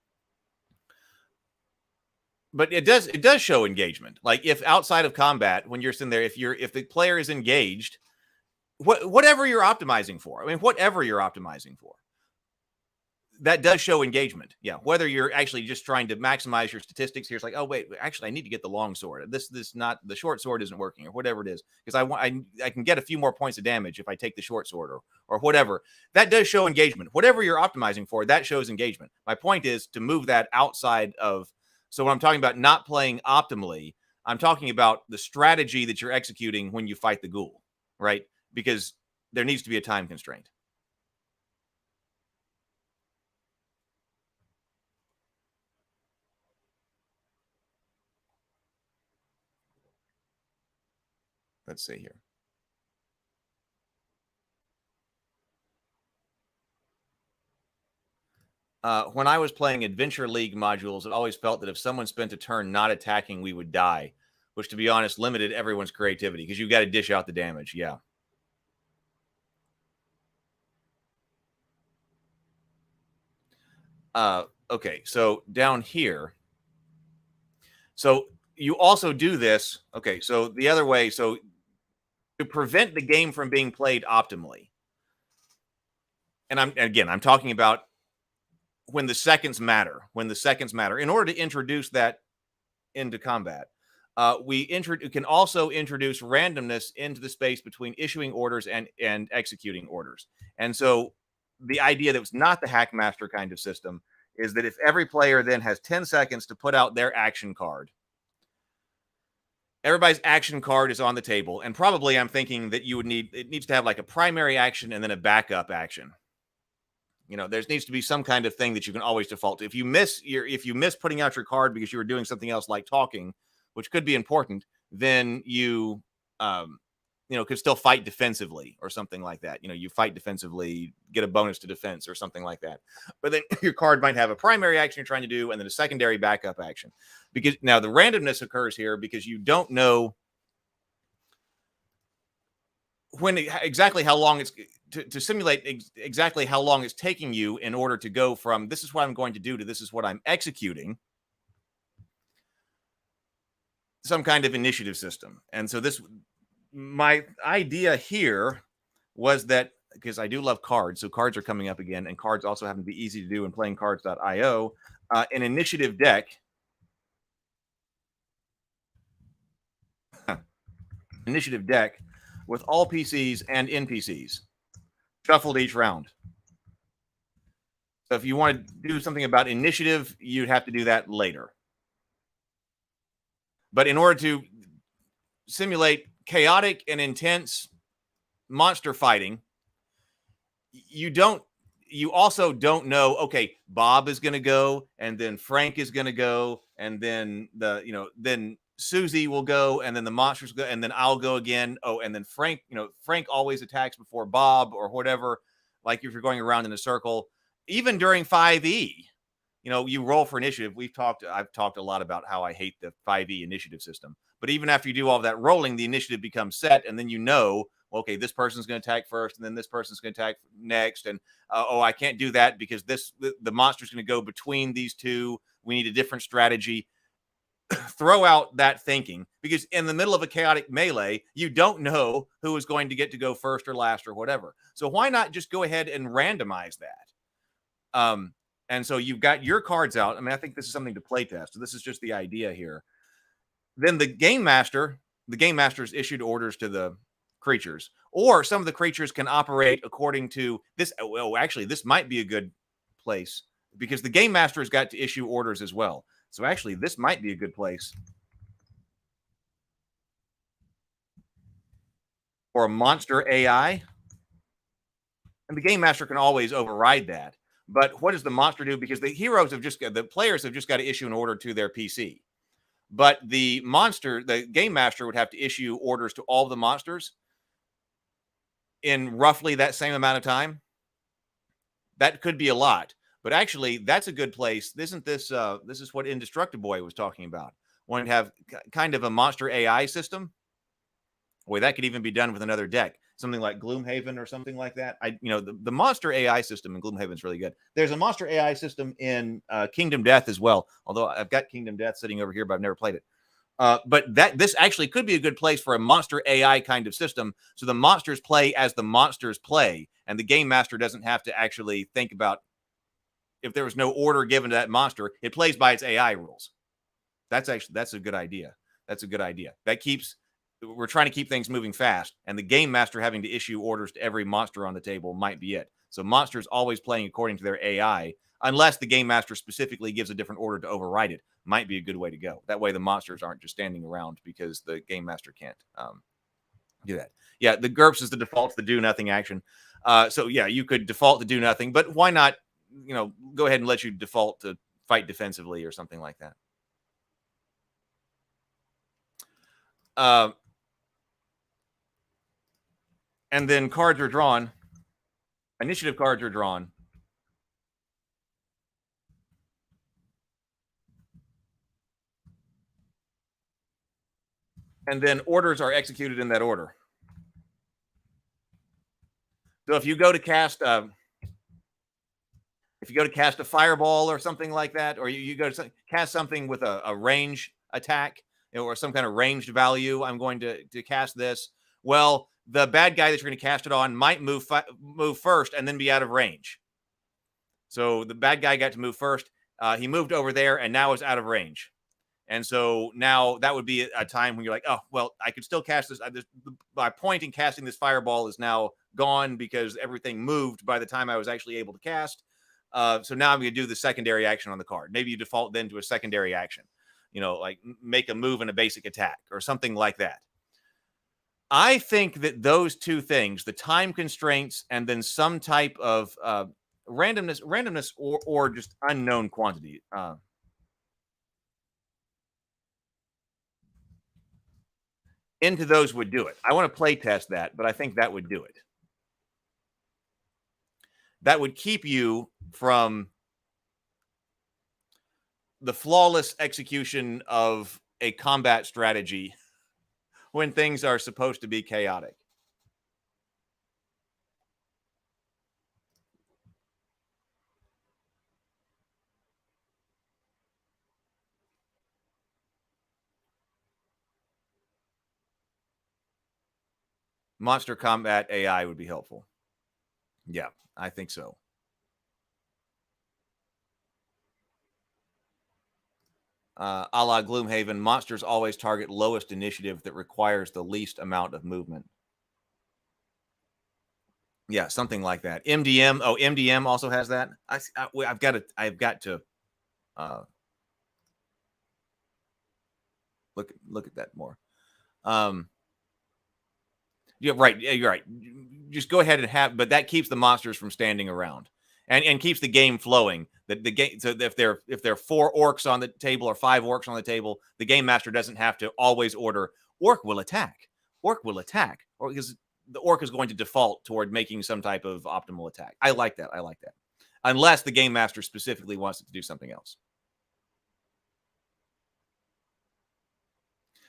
But it does show engagement. Like if outside of combat, when you're sitting there, if the player is engaged, whatever you're optimizing for, that does show engagement. Yeah, whether you're actually just trying to maximize your statistics here, it's like, oh wait, actually I need to get the long sword. This not the short sword isn't working or whatever it is, because I can get a few more points of damage if I take the short sword or whatever. That does show engagement. Whatever you're optimizing for, that shows engagement. My point is to move that outside of. So when I'm talking about not playing optimally, I'm talking about the strategy that you're executing when you fight the ghoul, right? Because there needs to be a time constraint. Let's see here. When I was playing Adventure League modules, it always felt that if someone spent a turn not attacking, we would die, which, to be honest, limited everyone's creativity because you've got to dish out the damage. Yeah. Okay, so down here. So you also do this. Okay, so the other way. So to prevent the game from being played optimally. And I'm talking about when the seconds matter, in order to introduce that into combat, we can also introduce randomness into the space between issuing orders and executing orders. And so the idea that was not the Hackmaster kind of system is that if every player then has 10 seconds to put out their action card, everybody's action card is on the table. And probably I'm thinking that it needs to have like a primary action and then a backup action. There needs to be some kind of thing that you can always default to. If you miss putting out your card because you were doing something else like talking, which could be important, then you could still fight defensively or something like that. You fight defensively, get a bonus to defense or something like that. But then your card might have a primary action you're trying to do and then a secondary backup action. Because now the randomness occurs here because you don't know when exactly how long it's to simulate exactly how long it's taking you in order to go from this is what I'm going to do to this is what I'm executing. Some kind of initiative system. And so my idea here was that because I do love cards, so cards are coming up again, and cards also happen to be easy to do in playingcards.io. An initiative deck. Initiative deck with all PCs and NPCs shuffled each round. So if you want to do something about initiative, you'd have to do that later. But in order to simulate chaotic and intense monster fighting, you also don't know, okay, Bob is going to go, and then Frank is going to go, and then then Susie will go, and then the monsters go, and then I'll go again. Oh, and then Frank always attacks before Bob or whatever. Like if you're going around in a circle, even during 5e, you roll for initiative. I've talked a lot about how I hate the 5e initiative system. But even after you do all of that rolling, the initiative becomes set, and then okay, this person's going to attack first, and then this person's going to attack next, and I can't do that because the monster's going to go between these two. We need a different strategy. Throw out that thinking, because in the middle of a chaotic melee, you don't know who is going to get to go first or last or whatever. So why not just go ahead and randomize that? And so you've got your cards out. I mean, I think this is something to play test. So this is just the idea here. Then the game master's issued orders to the creatures, or some of the creatures can operate according to this. Well, actually, this might be a good place because the game master has got to issue orders as well. So actually, this might be a good place for a monster AI. And the game master can always override that. But what does the monster do? Because the players have just got to issue an order to their PC. but the game master would have to issue orders to all the monsters in roughly that same amount of time. That could be a lot, but actually that's a good place. Isn't this this is what Indestructible Boy was talking about. When you have kind of a monster AI system. Boy, that could even be done with another deck. Something like Gloomhaven or something like that. The monster AI system in Gloomhaven is really good. There's a monster AI system in Kingdom Death as well. Although I've got Kingdom Death sitting over here, but I've never played it. But this actually could be a good place for a monster AI kind of system. So the monsters play as the monsters play, and the game master doesn't have to actually think about if there was no order given to that monster. It plays by its AI rules. That's a good idea. That's a good idea. We're trying to keep things moving fast, and the game master having to issue orders to every monster on the table might be it. So monsters always playing according to their AI, unless the game master specifically gives a different order to override it, might be a good way to go. That way the monsters aren't just standing around because the game master can't do that. Yeah, the GURPS is the default to the do nothing action. So yeah, you could default to do nothing, but why not, go ahead and let you default to fight defensively or something like that. And then cards are drawn. Initiative cards are drawn. And then orders are executed in that order. So if you go to cast a fireball or something like that, or you go to cast something with a range attack or some kind of ranged value, I'm going to cast this. Well, the bad guy that you're going to cast it on might move first and then be out of range. So the bad guy got to move first. He moved over there and now is out of range. And so now that would be a time when you're like, oh, well, I could still cast this. My point in casting this fireball is now gone because everything moved by the time I was actually able to cast. So now I'm going to do the secondary action on the card. Maybe you default then to a secondary action, like make a move and a basic attack or something like that. I think that those two things, the time constraints and then some type of randomness or just unknown quantity. Into those would do it. I want to play test that, but I think that would do it. That would keep you from the flawless execution of a combat strategy when things are supposed to be chaotic. Monster combat AI would be helpful. Yeah, I think so. A la Gloomhaven, monsters always target lowest initiative that requires the least amount of movement. Yeah, something like that. MDM. Oh, MDM also has that. I've got to look at that more. Yeah, right. Yeah, you're right. Just go ahead and have, but that keeps the monsters from standing around, and keeps the game flowing. The game. So if there are 4 orcs on the table or 5 orcs on the table, the game master doesn't have to always order orc will attack. Orc will attack, or because the orc is going to default toward making some type of optimal attack. I like that. Unless the game master specifically wants it to do something else.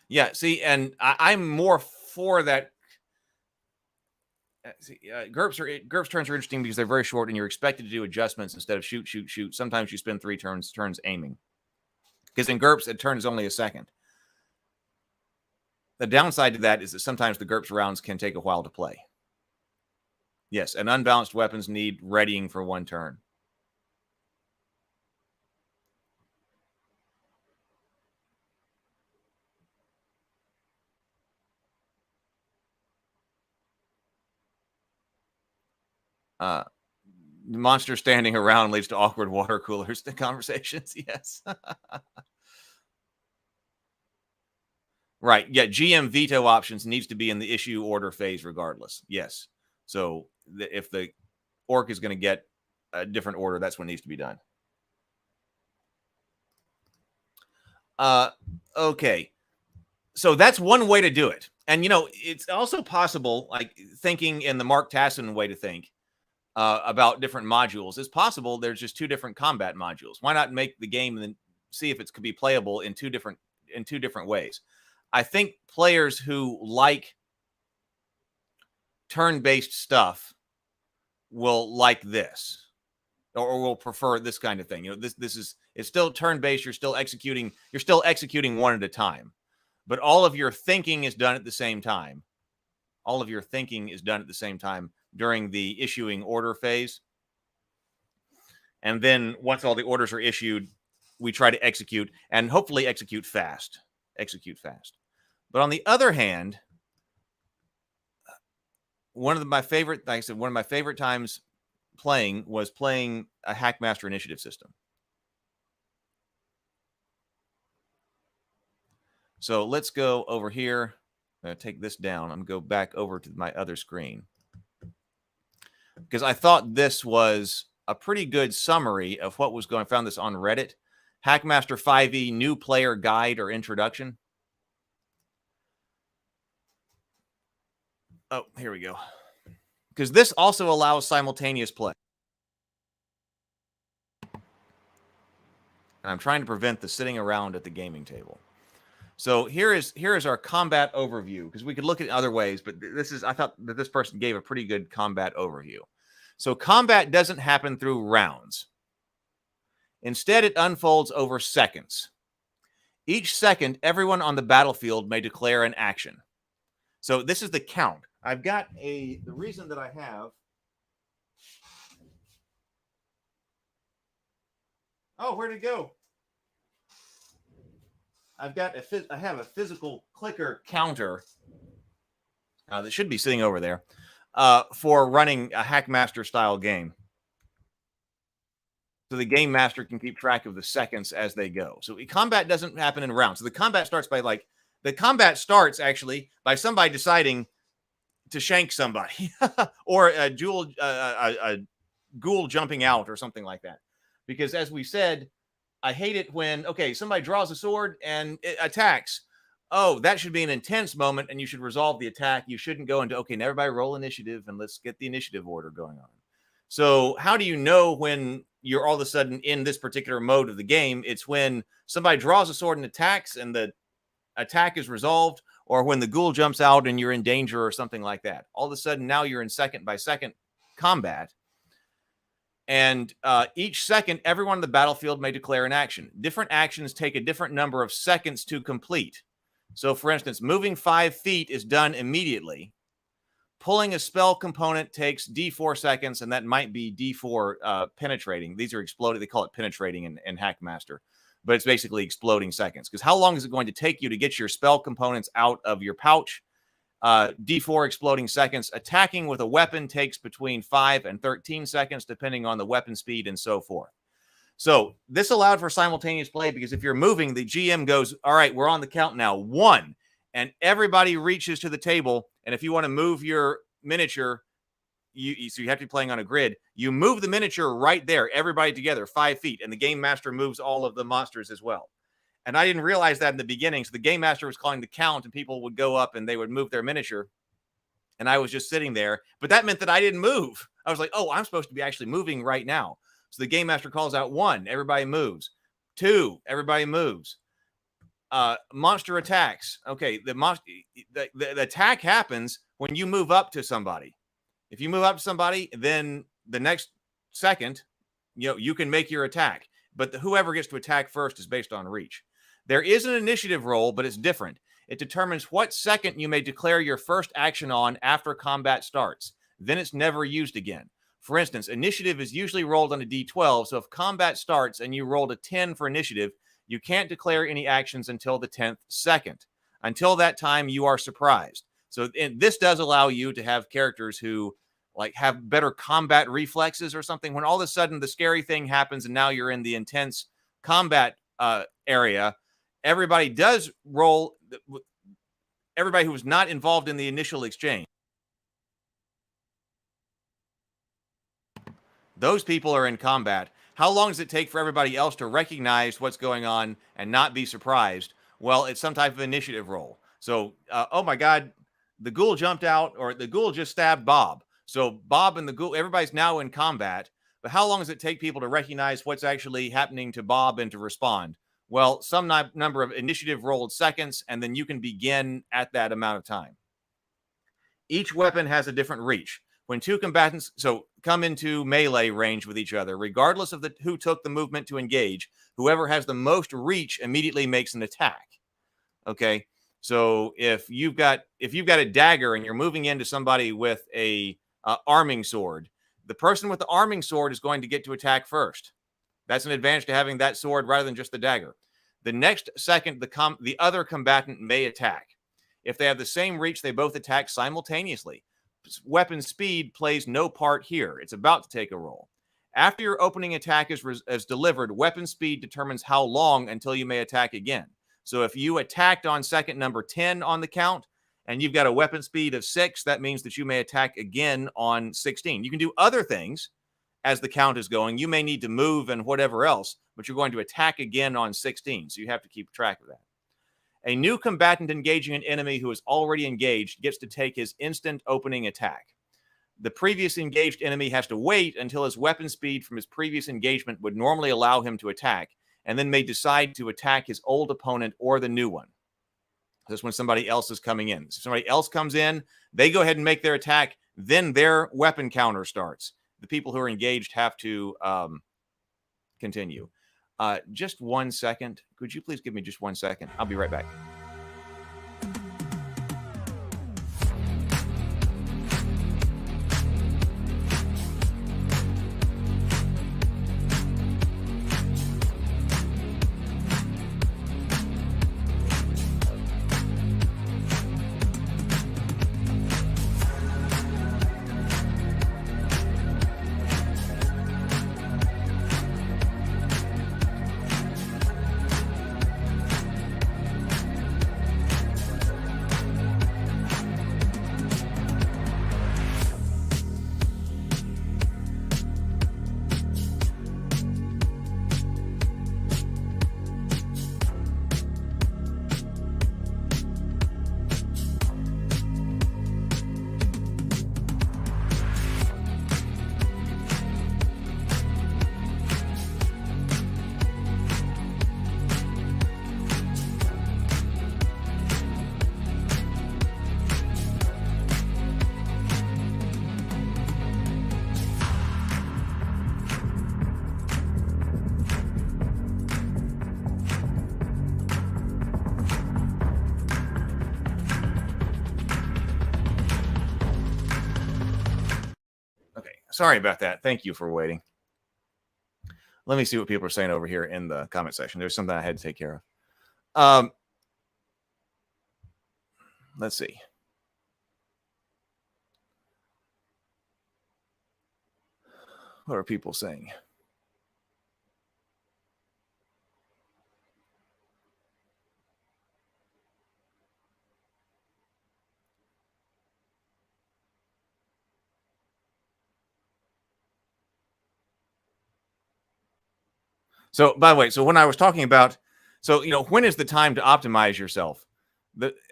Yeah. See, and I'm more for that. GURPS turns are interesting because they're very short and you're expected to do adjustments instead of shoot. Sometimes you spend 3 turns aiming. Because in GURPS, a turn is only a second. The downside to that is that sometimes the GURPS rounds can take a while to play. Yes, and unbalanced weapons need readying for 1 turn. Monster standing around leads to awkward water coolers conversations. Yes. Right. Yeah. GM veto options needs to be in the issue order phase regardless. Yes. So if the orc is going to get a different order, that's what needs to be done. Okay. So that's one way to do it. And, you know, it's also possible, like thinking in the Mark Tassin way to think about different modules. It's possible there's just two different combat modules. Why not make the game and then see if it could be playable in two different ways? I think players who like turn-based stuff will like this, or will prefer this kind of thing. You know, it's still turn-based. You're still executing one at a time, but all of your thinking is done at the same time. All of your thinking is done at the same time during the issuing order phase. And then once all the orders are issued, we try to execute and hopefully execute fast. But on the other hand, one of my favorite times playing was playing a Hackmaster initiative system. So let's go over here. I'm going to take this down. I'm going to go back over to my other screen, because I thought this was a pretty good summary of what was going on. I found this on Reddit. Hackmaster 5e new player guide or introduction. Oh, here we go. Because this also allows simultaneous play. And I'm trying to prevent the sitting around at the gaming table. So here is our combat overview, because we could look at other ways, but I thought that this person gave a pretty good combat overview. So combat doesn't happen through rounds. Instead, it unfolds over seconds. Each second, everyone on the battlefield may declare an action. So this is the count. I've got the reason that I have. Oh, where'd it go? I have a physical clicker counter that should be sitting over there for running a Hackmaster style game. So the game master can keep track of the seconds as they go. So combat doesn't happen in rounds. So the combat starts actually by somebody deciding to shank somebody or a ghoul jumping out or something like that. Because as we said, I hate it when, somebody draws a sword and it attacks. Oh, that should be an intense moment, and you should resolve the attack. You shouldn't go into, now everybody roll initiative, and let's get the initiative order going on. So how do you know when you're all of a sudden in this particular mode of the game? It's when somebody draws a sword and attacks, and the attack is resolved, or when the ghoul jumps out and you're in danger or something like that. All of a sudden, now you're in second-by-second combat. And each second, everyone on the battlefield may declare an action. Different actions take a different number of seconds to complete. So, for instance, moving 5 feet is done immediately. Pulling a spell component takes D4 seconds, and that might be D4 penetrating. These are exploded. They call it penetrating in Hackmaster. But it's basically exploding seconds. Because how long is it going to take you to get your spell components out of your pouch? D4 exploding seconds. Attacking with a weapon takes between 5 and 13 seconds, depending on the weapon speed and so forth. So this allowed for simultaneous play, because if you're moving, the GM goes, all right, we're on the count now, 1. And everybody reaches to the table. And if you want to move your miniature, so you have to be playing on a grid. You move the miniature right there, everybody together, 5 feet. And the game master moves all of the monsters as well. And I didn't realize that in the beginning. So the game master was calling the count, and people would go up and they would move their miniature. And I was just sitting there. But that meant that I didn't move. I was like, oh, I'm supposed to be actually moving right now. So the game master calls out 1, everybody moves. 2, everybody moves. Monster attacks. Okay, the attack happens when you move up to somebody. If you move up to somebody, then the next second, you can make your attack. But whoever gets to attack first is based on reach. There is an initiative roll, but it's different. It determines what second you may declare your first action on after combat starts. Then it's never used again. For instance, initiative is usually rolled on a D12, so if combat starts and you rolled a 10 for initiative, you can't declare any actions until the 10th second. Until that time, you are surprised. So this does allow you to have characters who have better combat reflexes or something. When all of a sudden the scary thing happens and now you're in the intense combat area, everybody does roll. Everybody who was not involved in the initial exchange, those people are in combat. How long does it take for everybody else to recognize what's going on and not be surprised Well, it's some type of initiative roll. So, oh my God, the ghoul jumped out, or the ghoul just stabbed Bob. So Bob and the ghoul, everybody's now in combat. But how long does it take people to recognize what's actually happening to Bob and to respond? Well, some number of initiative rolled seconds, and then you can begin at that amount of time. Each weapon has a different reach. When two combatants come into melee range with each other, regardless of who took the movement to engage, whoever has the most reach immediately makes an attack. Okay, so if you've got a dagger and you're moving into somebody with a arming sword, the person with the arming sword is going to get to attack first. That's an advantage to having that sword rather than just the dagger. The next second, the other combatant may attack. If they have the same reach, they both attack simultaneously. Weapon speed plays no part here. It's about to take a roll. After your opening attack is delivered, weapon speed determines how long until you may attack again. So if you attacked on second number 10 on the count, and you've got a weapon speed of 6, that means that you may attack again on 16. You can do other things as the count is going. You may need to move and whatever else, but you're going to attack again on 16, so you have to keep track of that. A new combatant engaging an enemy who is already engaged gets to take his instant opening attack. The previous engaged enemy has to wait until his weapon speed from his previous engagement would normally allow him to attack, and then may decide to attack his old opponent or the new one. That's when somebody else is coming in. So somebody else comes in, they go ahead and make their attack, then their weapon counter starts. The people who are engaged have to continue. Just 1 second. Could you please give me just 1 second? I'll be right back. Sorry about that. Thank you for waiting. Let me see what people are saying over here in the comment section. There's something I had to take care of. Let's see. What are people saying? So, by the way, so when I was talking about, when is the time to optimize yourself?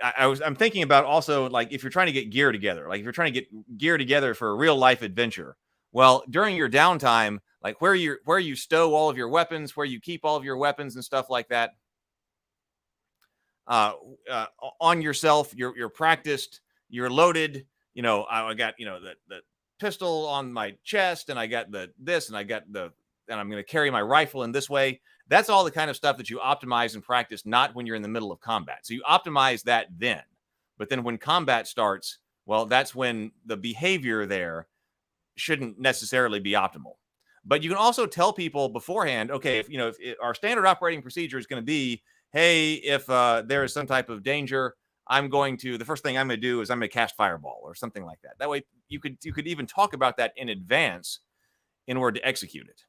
I'm thinking about also, like, if you're trying to get gear together, like if you're trying to get gear together for a real life adventure, well, during your downtime, like where you stow all of your weapons, where you keep all of your weapons and stuff like that, on yourself, you're practiced, you're loaded. I got the pistol on my chest, and I got this, and I got and I'm going to carry my rifle in this way. That's all the kind of stuff that you optimize and practice, not when you're in the middle of combat. So you optimize that then. But then when combat starts, well, that's when the behavior there shouldn't necessarily be optimal. But you can also tell people beforehand, okay, if our standard operating procedure is going to be, hey, if there is some type of danger, the first thing I'm going to do is I'm going to cast Fireball or something like that. That way you could even talk about that in advance in order to execute it.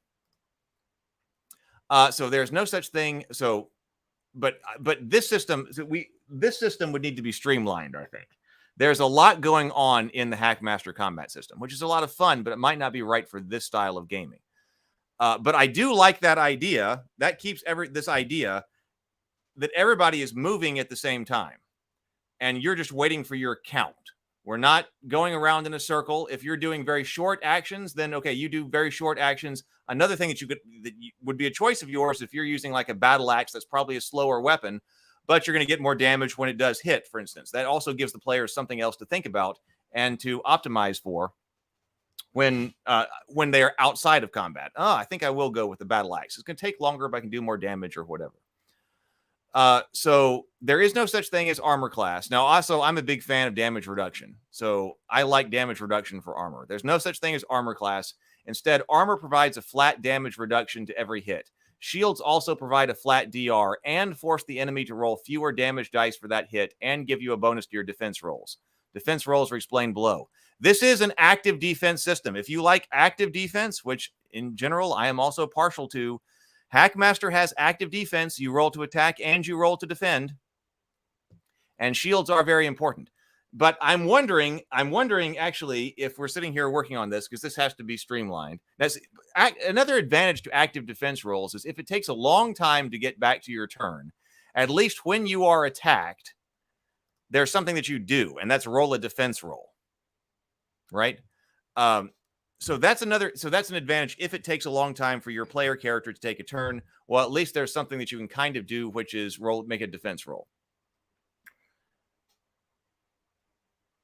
So there's no such thing. So, but this system would need to be streamlined, I think. There's a lot going on in the Hackmaster combat system, which is a lot of fun, but it might not be right for this style of gaming. But I do like that idea. That keeps this idea. that everybody is moving at the same time, and you're just waiting for your count. We're not going around in a circle. If you're doing very short actions, then okay, you do very short actions. Another thing that would be a choice of yours if you're using like a battle axe that's probably a slower weapon, but you're going to get more damage when it does hit, for instance. That also gives the players something else to think about and to optimize for when they are outside of combat. I think I will go with the battle axe. It's going to take longer, but I can do more damage or whatever. So there is no such thing as armor class. Now, also, I'm a big fan of damage reduction. So I like damage reduction for armor. There's no such thing as armor class. Instead, armor provides a flat damage reduction to every hit. Shields also provide a flat DR and force the enemy to roll fewer damage dice for that hit and give you a bonus to your defense rolls. Defense rolls are explained below. This is an active defense system. If you like active defense, which in general I am also partial to, Hackmaster has active defense. You roll to attack and you roll to defend. And shields are very important. But I'm wondering actually if we're sitting here working on this, because this has to be streamlined. That's another advantage to active defense rolls is if it takes a long time to get back to your turn, at least when you are attacked, there's something that you do, and that's roll a defense roll. Right? So that's an advantage if it takes a long time for your player character to take a turn. Well, at least there's something that you can kind of do, which is make a defense roll.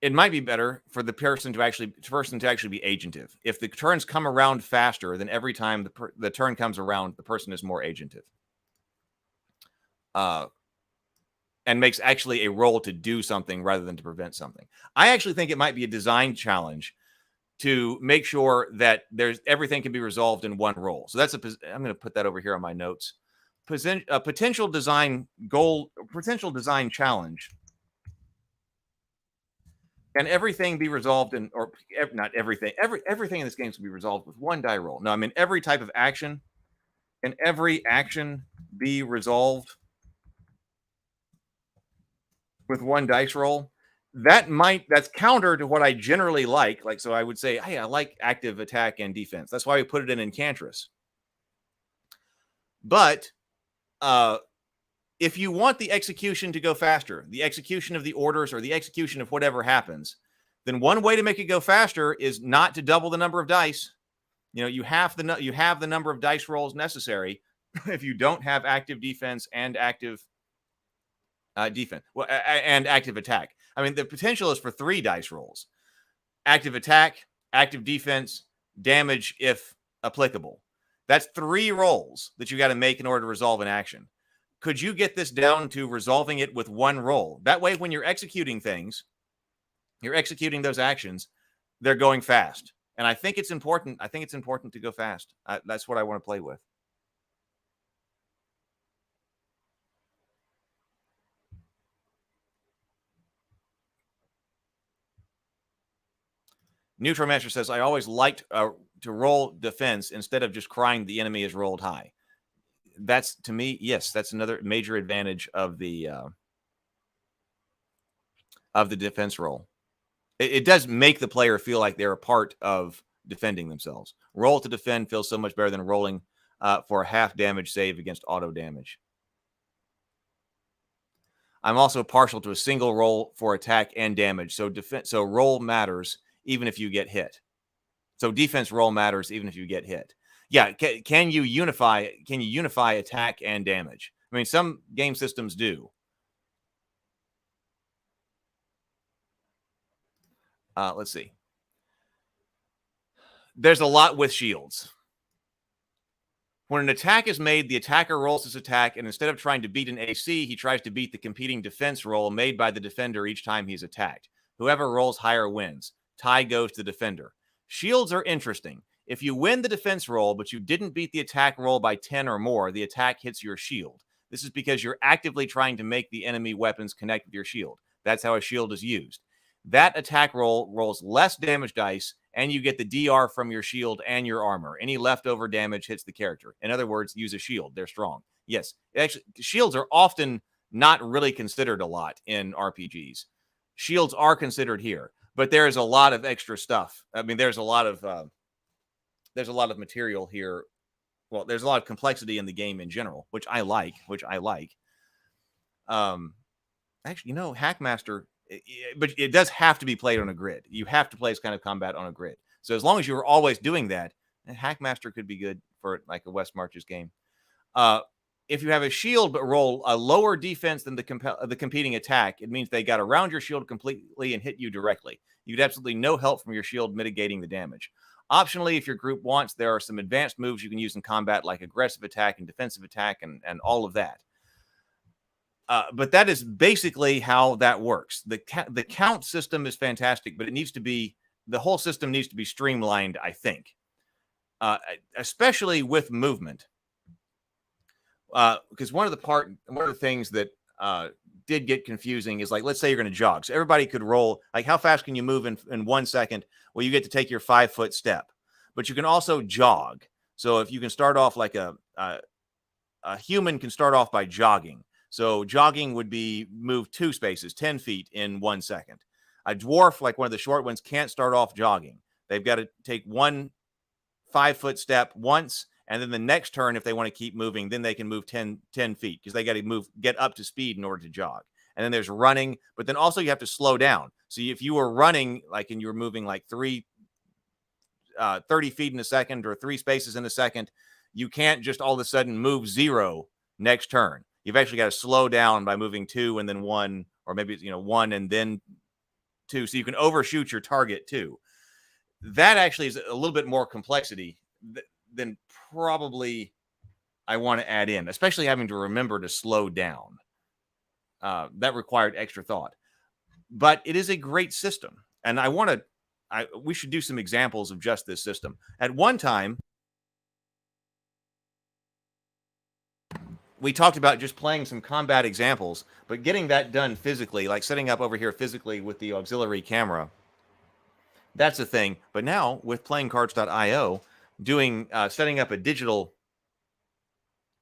It might be better for the person to actually be agentive. If the turns come around faster, then every time the turn comes around, the person is more agentive. And makes actually a roll to do something rather than to prevent something. I actually think it might be a design challenge to make sure that everything can be resolved in one roll. So I'm going to put that over here on my notes. Potential design challenge. Can everything be resolved not everything? Everything in this game can be resolved with one die roll. No, I mean every type of action. Can every action be resolved with one dice roll? That's counter to what I generally like. So I would say, hey, I like active attack and defense. That's why we put it in Enchantress. But if you want the execution to go faster, the execution of the orders or the execution of whatever happens, then one way to make it go faster is not to double the number of dice. You have the number of dice rolls necessary if you don't have active defense and active defense, and active attack. I mean, the potential is for 3 dice rolls: active attack, active defense, damage if applicable. That's 3 rolls that you got to make in order to resolve an action. Could you get this down to resolving it with 1 roll? That way, when you're executing things, you're executing those actions, they're going fast. And I think it's important. I think it's important to go fast. That's what I want to play with. Neutral Master says, I always liked to roll defense instead of just crying the enemy is rolled high. That's, to me, yes, that's another major advantage of the defense roll. It does make the player feel like they're a part of defending themselves. Roll to defend feels so much better than rolling for a half damage save against auto damage. I'm also partial to a single roll for attack and damage. So roll matters even if you get hit. So defense roll matters even if you get hit. Yeah, can you unify attack and damage? I mean, some game systems do. Let's see. There's a lot with shields. When an attack is made, the attacker rolls his attack, and instead of trying to beat an AC, he tries to beat the competing defense roll made by the defender each time he's attacked. Whoever rolls higher wins. Tie goes to the defender. Shields are interesting. If you win the defense roll, but you didn't beat the attack roll by 10 or more, the attack hits your shield. This is because you're actively trying to make the enemy weapons connect with your shield. That's how a shield is used. That attack roll rolls less damage dice, and you get the DR from your shield and your armor. Any leftover damage hits the character. In other words, use a shield. They're strong. Yes, actually, shields are often not really considered a lot in RPGs. Shields are considered here, but there is a lot of extra stuff. I mean, there's a lot of material here. Well, there's a lot of complexity in the game in general, which I like. Actually, Hackmaster, but it does have to be played on a grid. You have to play this kind of combat on a grid. So as long as you're always doing that, Hackmaster could be good for like a West Marches game. If you have a shield but roll a lower defense than the competing attack, it means they got around your shield completely and hit you directly. You get absolutely no help from your shield mitigating the damage. Optionally, if your group wants, there are some advanced moves you can use in combat, like aggressive attack and defensive attack and all of that. But that is basically how that works. The count system is fantastic, but it needs to be, the whole system needs to be streamlined, I think, especially with movement. Because one of the things that did get confusing is, like, let's say you're going to jog. So everybody could roll, like, how fast can you move in 1 second? Well, you get to take your 5-foot step, but you can also jog. So if you can start off like a human can start off by jogging. So jogging would be move 2 spaces, 10 feet in 1 second. A dwarf, like one of the short ones, can't start off jogging. They've got to take 1 5-foot step once, and then the next turn, if they want to keep moving, then they can move 10 feet, because they got to get up to speed in order to jog. And then there's running, but then also you have to slow down. So if you were running, like, and you were moving like 30 feet in a second or 3 spaces in a second, you can't just all of a sudden move 0 next turn. You've actually got to slow down by moving 2 and then 1, or maybe 1 and then 2, so you can overshoot your target too. That actually is a little bit more complexity than probably I want to add in, especially having to remember to slow down. That required extra thought, but it is a great system, and we should do some examples of just this system. At one time, we talked about just playing some combat examples, but getting that done physically, like setting up over here physically with the auxiliary camera, that's a thing. But now with playingcards.io, setting up a digital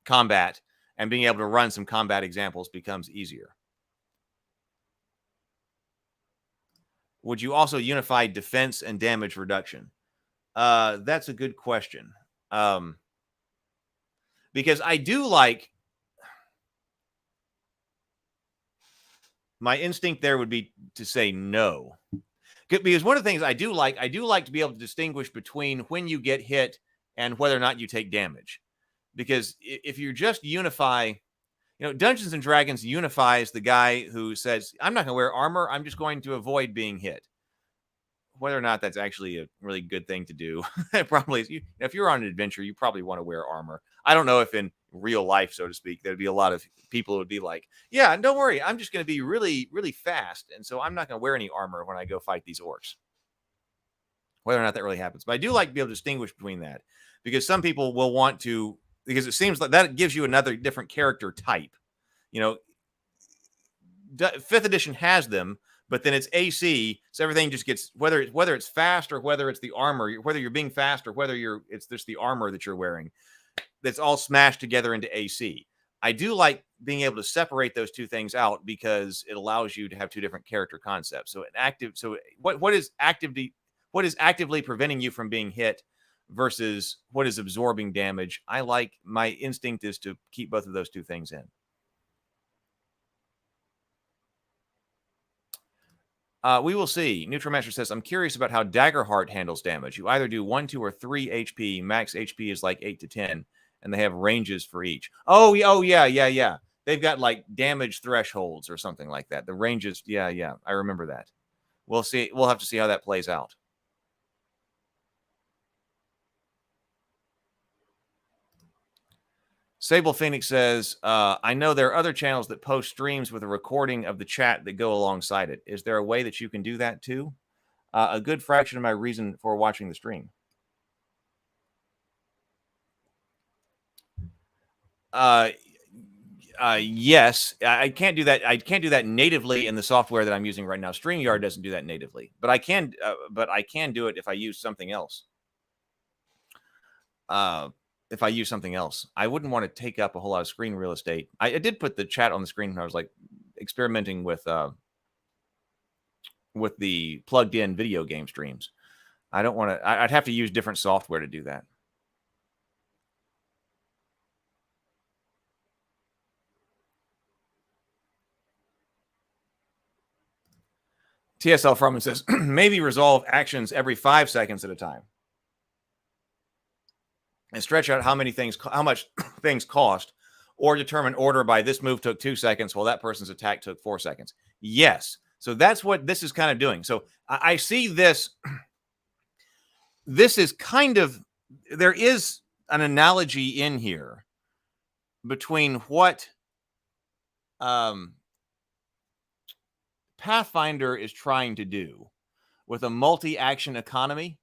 combat and being able to run some combat examples becomes easier. Would you also unify defense and damage reduction? That's a good question. Because I do like, my instinct there would be to say no. Because one of the things I do like to be able to distinguish between when you get hit and whether or not you take damage. Because if you just unify, Dungeons and Dragons unifies the guy who says, I'm not going to wear armor, I'm just going to avoid being hit. Whether or not that's actually a really good thing to do, it probably is. If you're on an adventure, you probably want to wear armor. I don't know if in real life, so to speak, there'd be a lot of people who would be like, yeah, don't worry, I'm just going to be really, really fast, and so I'm not going to wear any armor when I go fight these orcs. Whether or not that really happens. But I do like to be able to distinguish between that, because some people will want to, because it seems like that gives you another different character type. 5th edition has them, but then it's AC, so everything just gets, whether it's fast or whether it's the armor, whether you're being fast or whether it's just the armor that you're wearing, that's all smashed together into AC. I do like being able to separate those two things out, because it allows you to have 2 different character concepts. So what is actively preventing you from being hit versus what is absorbing damage? My instinct is to keep both of those 2 things in. We will see. Neutromaster says, I'm curious about how Daggerheart handles damage. You either do 1, 2, or 3 HP. Max HP is like 8 to 10, and they have ranges for each. Oh, yeah. They've got like damage thresholds or something like that. The ranges, yeah. I remember that. We'll see. We'll have to see how that plays out. Sable Phoenix says, I know there are other channels that post streams with a recording of the chat that go alongside it. Is there a way that you can do that too? A good fraction of my reason for watching the stream. Yes, I can't do that. I can't do that natively in the software that I'm using right now. StreamYard doesn't do that natively, but I can do it if I use something else. If I use something else, I wouldn't want to take up a whole lot of screen real estate. I did put the chat on the screen when I was like experimenting with the plugged in video game streams. I don't want to, I'd have to use different software to do that. TSL Froman says, maybe resolve actions every 5 seconds at a time. And stretch out how much things cost, or determine order by this move took 2 seconds while that person's attack took 4 seconds. Yes. So that's what this is kind of doing. So I see this. This is kind of, there is an analogy in here between what Pathfinder is trying to do with a multi-action economy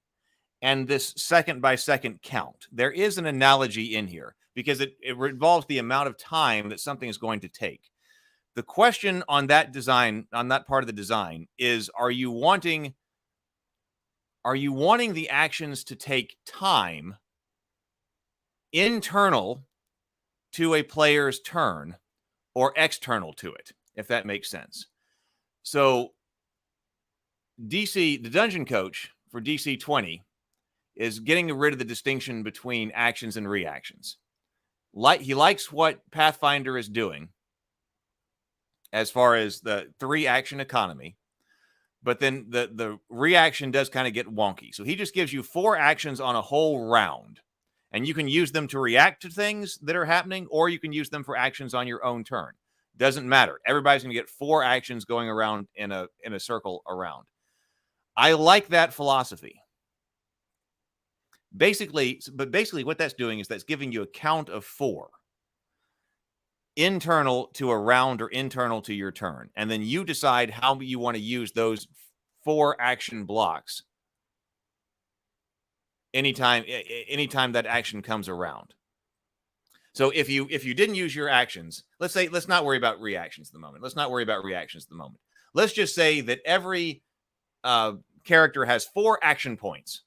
and this second-by-second count. There is an analogy in here because it involves the amount of time that something is going to take. The question on that design, on that part of the design, is are you wanting the actions to take time internal to a player's turn or external to it, if that makes sense? So DC, the dungeon coach for DC 20, is getting rid of the distinction between actions and reactions. He likes what Pathfinder is doing as far as the 3-action economy, but then the reaction does kind of get wonky. So he just gives you 4 actions on a whole round, and you can use them to react to things that are happening, or you can use them for actions on your own turn. Doesn't matter. Everybody's going to get 4 actions going around in a circle around. I like that philosophy. Basically what that's doing is that's giving you a count of 4 internal to a round or internal to your turn. And then you decide how you want to use those 4 action blocks anytime that action comes around. So if you didn't use your actions, let's not worry about reactions at the moment. Let's just say that every character has 4 action points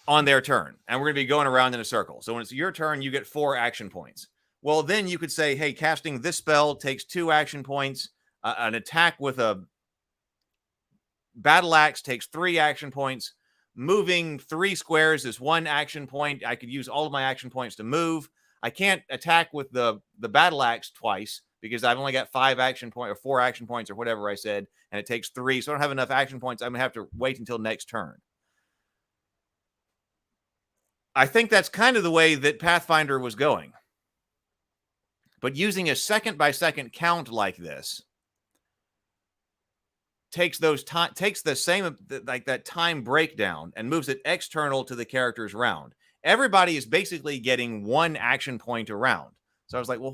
on their turn, and we're going to be going around in a circle. So when it's your turn, you get 4 action points. Well, then you could say, hey, casting this spell takes 2 action points. An attack with a battle axe takes 3 action points. Moving 3 squares is 1 action point. I could use all of my action points to move. I can't attack with the battle axe twice because I've only got 5 action points or 4 action points or whatever I said, and it takes 3. So I don't have enough action points. I'm going to have to wait until next turn. I think that's kind of the way that Pathfinder was going. But using a second-by-second count like this takes the same, like that time breakdown, and moves it external to the character's round. Everybody is basically getting 1 action point a round. So I was like, well,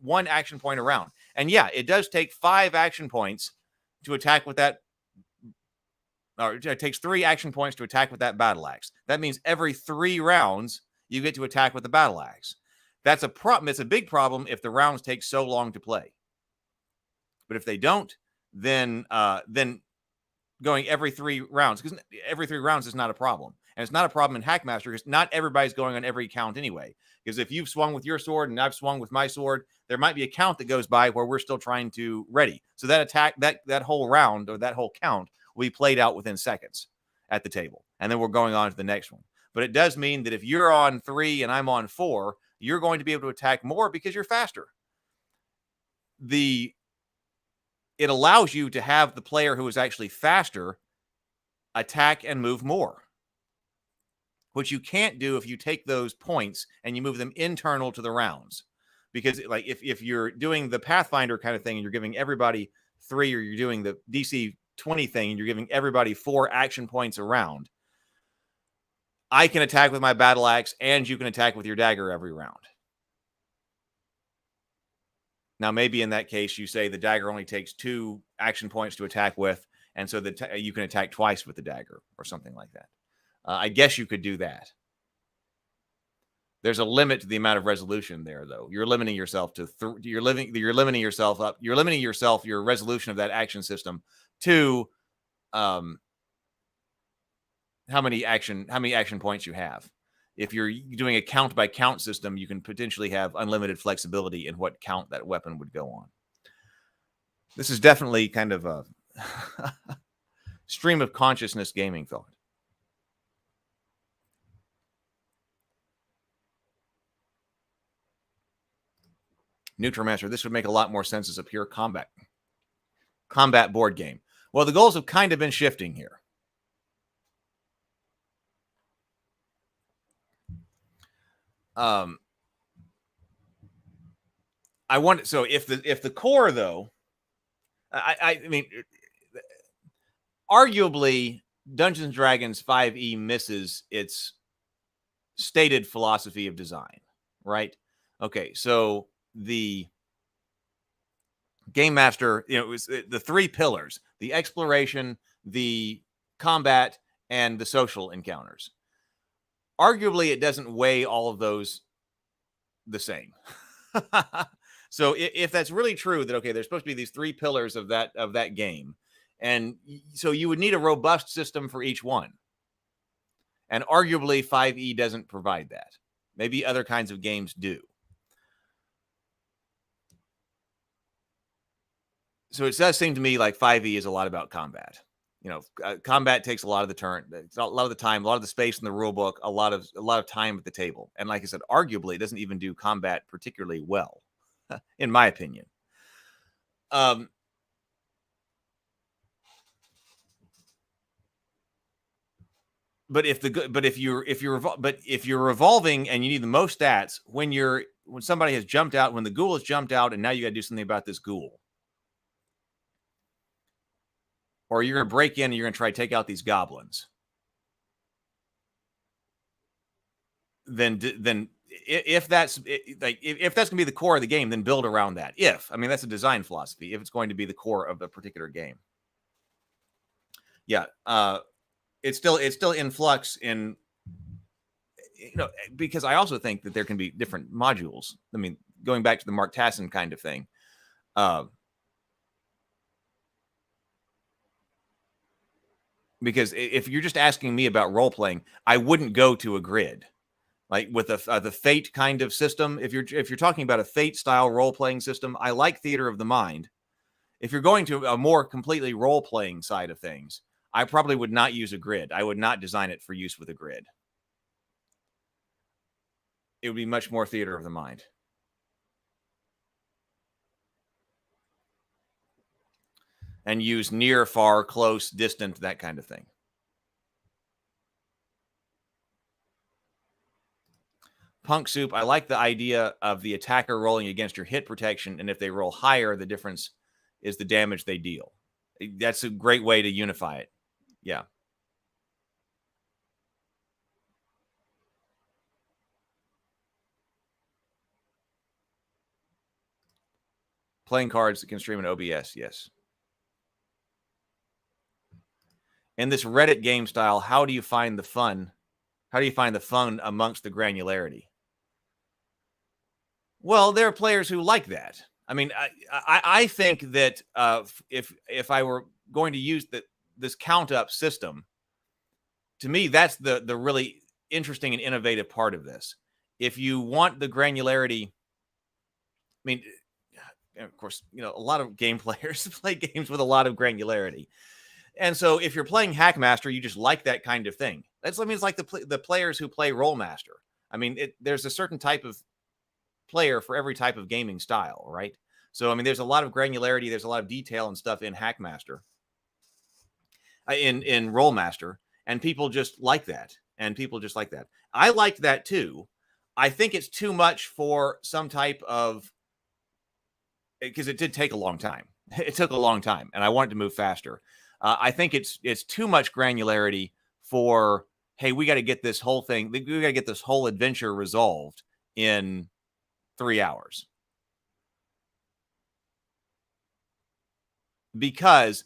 one action point a round. And yeah, it does take 5 action points to attack with that. Or it takes 3 action points to attack with that battle axe. That means every 3 rounds you get to attack with the battle axe. That's a problem. It's a big problem if the rounds take so long to play. But if they don't, then going every 3 rounds, because every 3 rounds is not a problem. And it's not a problem in Hackmaster because not everybody's going on every count anyway. Because if you've swung with your sword and I've swung with my sword, there might be a count that goes by where we're still trying to ready. So that attack, that whole round or that whole count will be played out within seconds at the table. And then we're going on to the next one. But it does mean that if you're on 3 and I'm on 4, you're going to be able to attack more because you're faster. It allows you to have the player who is actually faster attack and move more, which you can't do if you take those points and you move them internal to the rounds. Because like if you're doing the Pathfinder kind of thing and you're giving everybody 3, or you're doing the DC 20 thing and you're giving everybody 4 action points around, I can attack with my battle axe and you can attack with your dagger every round. Now, maybe in that case, you say the dagger only takes 2 action points to attack with, and so that you can attack twice with the dagger or something like that. I guess you could do that. There's a limit to the amount of resolution there, though. You're limiting yourself to your resolution of that action system to how many action points you have. If you're doing a count by count system, you can potentially have unlimited flexibility in what count that weapon would go on. This is definitely kind of a stream of consciousness gaming thought. Neutromancer, this would make a lot more sense as a pure combat combat board game. Well, the goals have kind of been shifting here. I want, so if the core, though, I mean, arguably Dungeons and Dragons 5e misses its stated philosophy of design, right? Okay, so the Game Master, you know, it was the three pillars: the exploration, the combat, and the social encounters. Arguably, it doesn't weigh all of those the same. So if that's really true, that okay, there's supposed to be these three pillars of that game, and so you would need a robust system for each one. And arguably 5e doesn't provide that. Maybe other kinds of games do. So it does seem to me like 5e is a lot about combat. You know, combat takes a lot of the turn, a lot of the time, a lot of the space in the rule book, a lot of time at the table. And like I said, arguably it doesn't even do combat particularly well, in my opinion. But if you're revolving and you need the most stats when somebody has jumped out, when the ghoul has jumped out, and now you got to do something about this ghoul, or you're going to break in and you're going to try to take out these goblins, then if that's like if that's going to be the core of the game, then build around that. That's a design philosophy. If it's going to be the core of a particular game, yeah. It's still in flux in, you know, because I also think that there can be different modules. I mean, going back to the Mark Tassin kind of thing. Because if you're just asking me about role playing, I wouldn't go to a grid like with the Fate kind of system. If you're talking about a Fate style role playing system, I like Theater of the Mind. If you're going to a more completely role playing side of things, I probably would not use a grid. I would not design it for use with a grid. It would be much more Theater of the Mind. And use near, far, close, distant, that kind of thing. Punk Soup, I like the idea of the attacker rolling against your hit protection, and if they roll higher, the difference is the damage they deal. That's a great way to unify it. Yeah. Playing cards that can stream in OBS, yes. In this Reddit game style, how do you find the fun? How do you find the fun amongst the granularity? Well, there are players who like that. I mean, I think that if I were going to use this count up system, to me, that's the really interesting and innovative part of this. If you want the granularity, I mean, of course, you know, a lot of game players play games with a lot of granularity. And so if you're playing Hackmaster, you just like that kind of thing. It's like the players who play Rollmaster. I mean, there's a certain type of player for every type of gaming style, right? So, I mean, there's a lot of granularity. There's a lot of detail and stuff in Hackmaster, in Rollmaster, and people just like that. I liked that too. I think it's too much for some type of, because it did take a long time. It took a long time, and I wanted to move faster. I think it's too much granularity for, hey, we got to get this whole thing, we got to get this whole adventure resolved in 3 hours. Because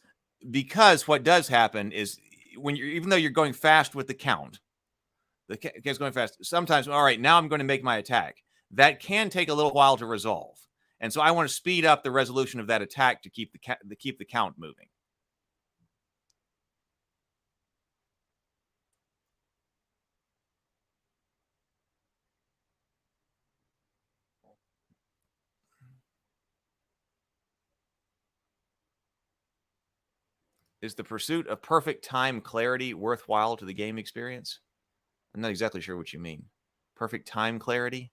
what does happen is even though you're going fast with the count, it's going fast. Sometimes, all right, now I'm going to make my attack. That can take a little while to resolve. And so I want to speed up the resolution of that attack to keep the count moving. Is the pursuit of perfect time clarity worthwhile to the game experience? I'm not exactly sure what you mean. Perfect time clarity?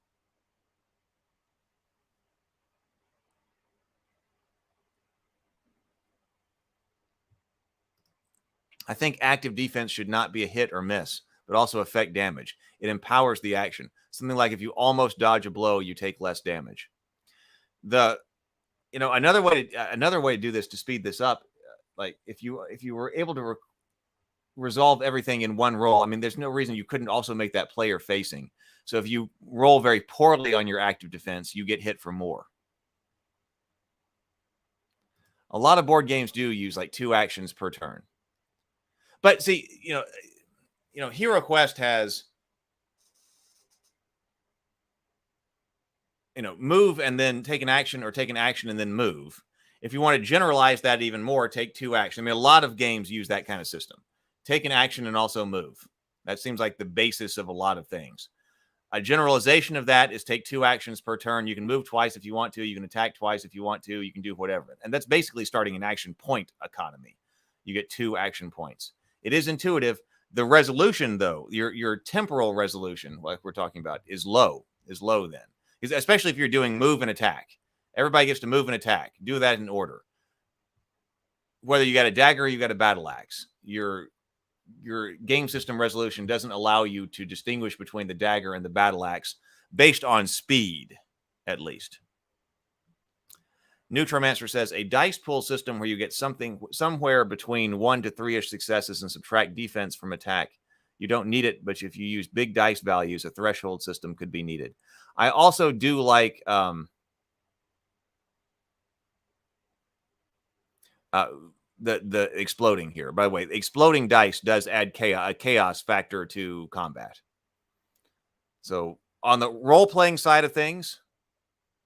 I think active defense should not be a hit or miss, but also affect damage. It empowers the action. Something like if you almost dodge a blow, you take less damage. Another way to do this, to speed this up, like if you were able to resolve everything in one roll, I mean, there's no reason you couldn't also make that player facing. So if you roll very poorly on your active defense, you get hit for more. A lot of board games do use like 2 actions per turn. But see, Hero Quest has, move and then take an action, or take an action and then move. If you want to generalize that even more, take 2 actions. I mean, a lot of games use that kind of system. Take an action and also move. That seems like the basis of a lot of things. A generalization of that is take 2 actions per turn. You can move twice if you want to. You can attack twice if you want to. You can do whatever. And that's basically starting an action point economy. You get 2 action points. It is intuitive. The resolution, though, your temporal resolution, like we're talking about, is low then. Because especially if you're doing move and attack. Everybody gets to move and attack. Do that in order. Whether you got a dagger or you got a battle axe, your game system resolution doesn't allow you to distinguish between the dagger and the battle axe based on speed, at least. Neutromancer says a dice pool system where you get somewhere between 1 to 3-ish successes and subtract defense from attack. You don't need it, but if you use big dice values, a threshold system could be needed. I also do like the exploding here. By the way, exploding dice does add a chaos factor to combat. So on the role-playing side of things,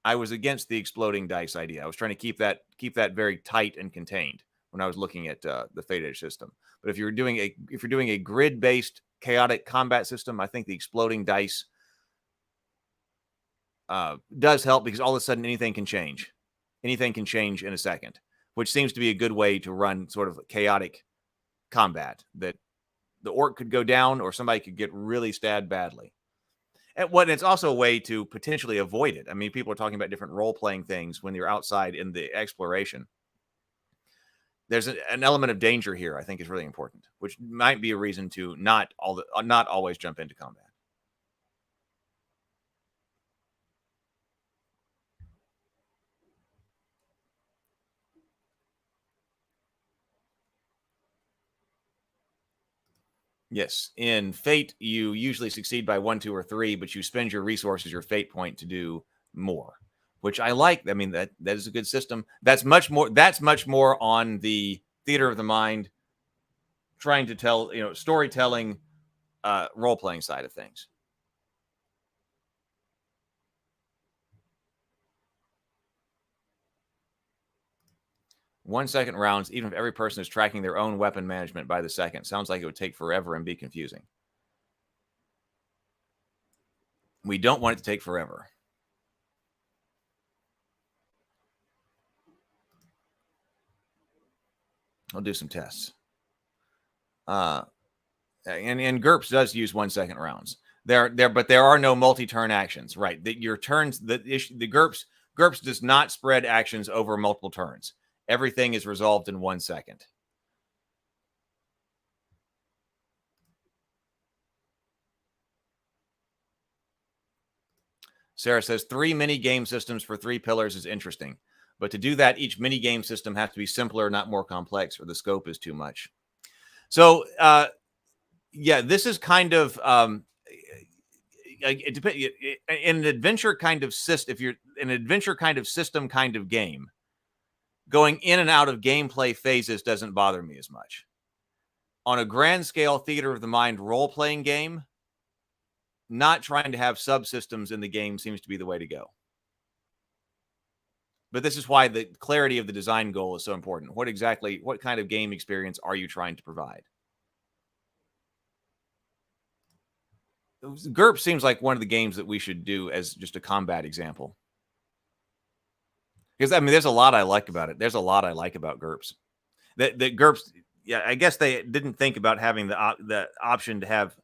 I was against the exploding dice idea. I was trying to keep that very tight and contained when I was looking at the Fate Edge system. But if you're doing a grid-based chaotic combat system, I think the exploding dice does help, because all of a sudden anything can change. Anything can change in a second, which seems to be a good way to run sort of chaotic combat, that the orc could go down or somebody could get really stabbed badly. And it's also a way to potentially avoid it. I mean, people are talking about different role-playing things when you're outside in the exploration. There's an element of danger here I think is really important, which might be a reason to not always jump into combat. Yes, in Fate, you usually succeed by 1, 2, or 3, but you spend your resources, your fate point, to do more, which I like. I mean, that is a good system. That's much more on the theater of the mind, trying to tell, storytelling, role-playing side of things. One-second rounds, even if every person is tracking their own weapon management by the second. Sounds like it would take forever and be confusing. We don't want it to take forever. I'll do some tests. And GURPS does use 1-second rounds. But there are no multi-turn actions, right? Your turns, the GURPS does not spread actions over multiple turns. Everything is resolved in 1 second. Sarah says 3 mini game systems for 3 pillars is interesting. But to do that, each mini game system has to be simpler, not more complex, or the scope is too much. So, this is kind of it depends. In an adventure kind of system, if you're in an adventure kind of system kind of game, going in and out of gameplay phases doesn't bother me as much. On a grand scale theater of the mind role-playing game, not trying to have subsystems in the game seems to be the way to go. But this is why the clarity of the design goal is so important. What kind of game experience are you trying to provide? GURPS seems like one of the games that we should do as just a combat example. Because, I mean, there's a lot I like about it. There's a lot I like about GURPS. That GURPS, I guess they didn't think about having the option to have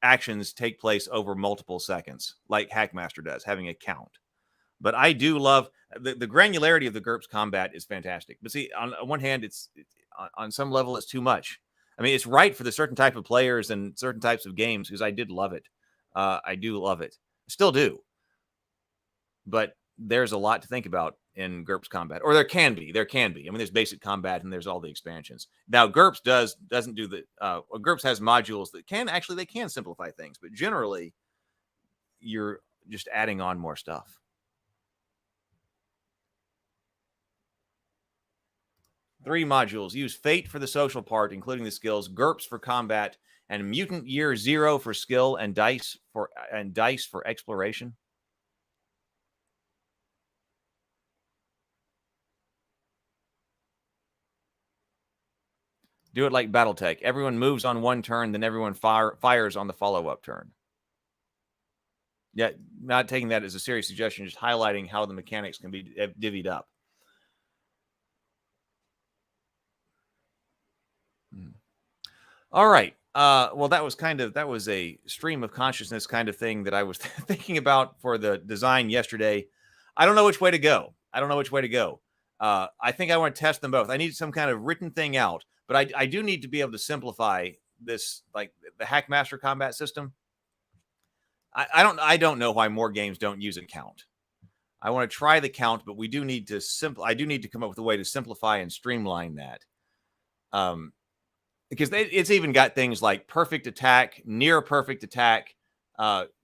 actions take place over multiple seconds, like Hackmaster does, having a count. But I do love the granularity of the GURPS combat is fantastic. But see, on one hand, it's on some level it's too much. I mean, it's right for the certain type of players and certain types of games because I did love it. I do love it. Still do. But there's a lot to think about in GURPS combat, or there can be. I mean, there's basic combat and there's all the expansions. Now, GURPS doesn't do the. GURPS has modules that can simplify things, but generally, you're just adding on more stuff. Three modules. Use Fate for the social part, including the skills, GURPS for combat, and Mutant Year 0 for skill and dice for exploration. Do it like BattleTech. Everyone moves on one turn, then everyone fires on the follow-up turn. Yeah, not taking that as a serious suggestion, just highlighting how the mechanics can be divvied up. All right. Well, that was a stream of consciousness kind of thing that I was thinking about for the design yesterday. I don't know which way to go. I think I want to test them both. I need some kind of written thing out, but I do need to be able to simplify this, like the Hackmaster combat system. I don't know why more games don't use a count. I want to try the count, but I do need to come up with a way to simplify and streamline that. Because it's even got things like perfect attack, near perfect attack,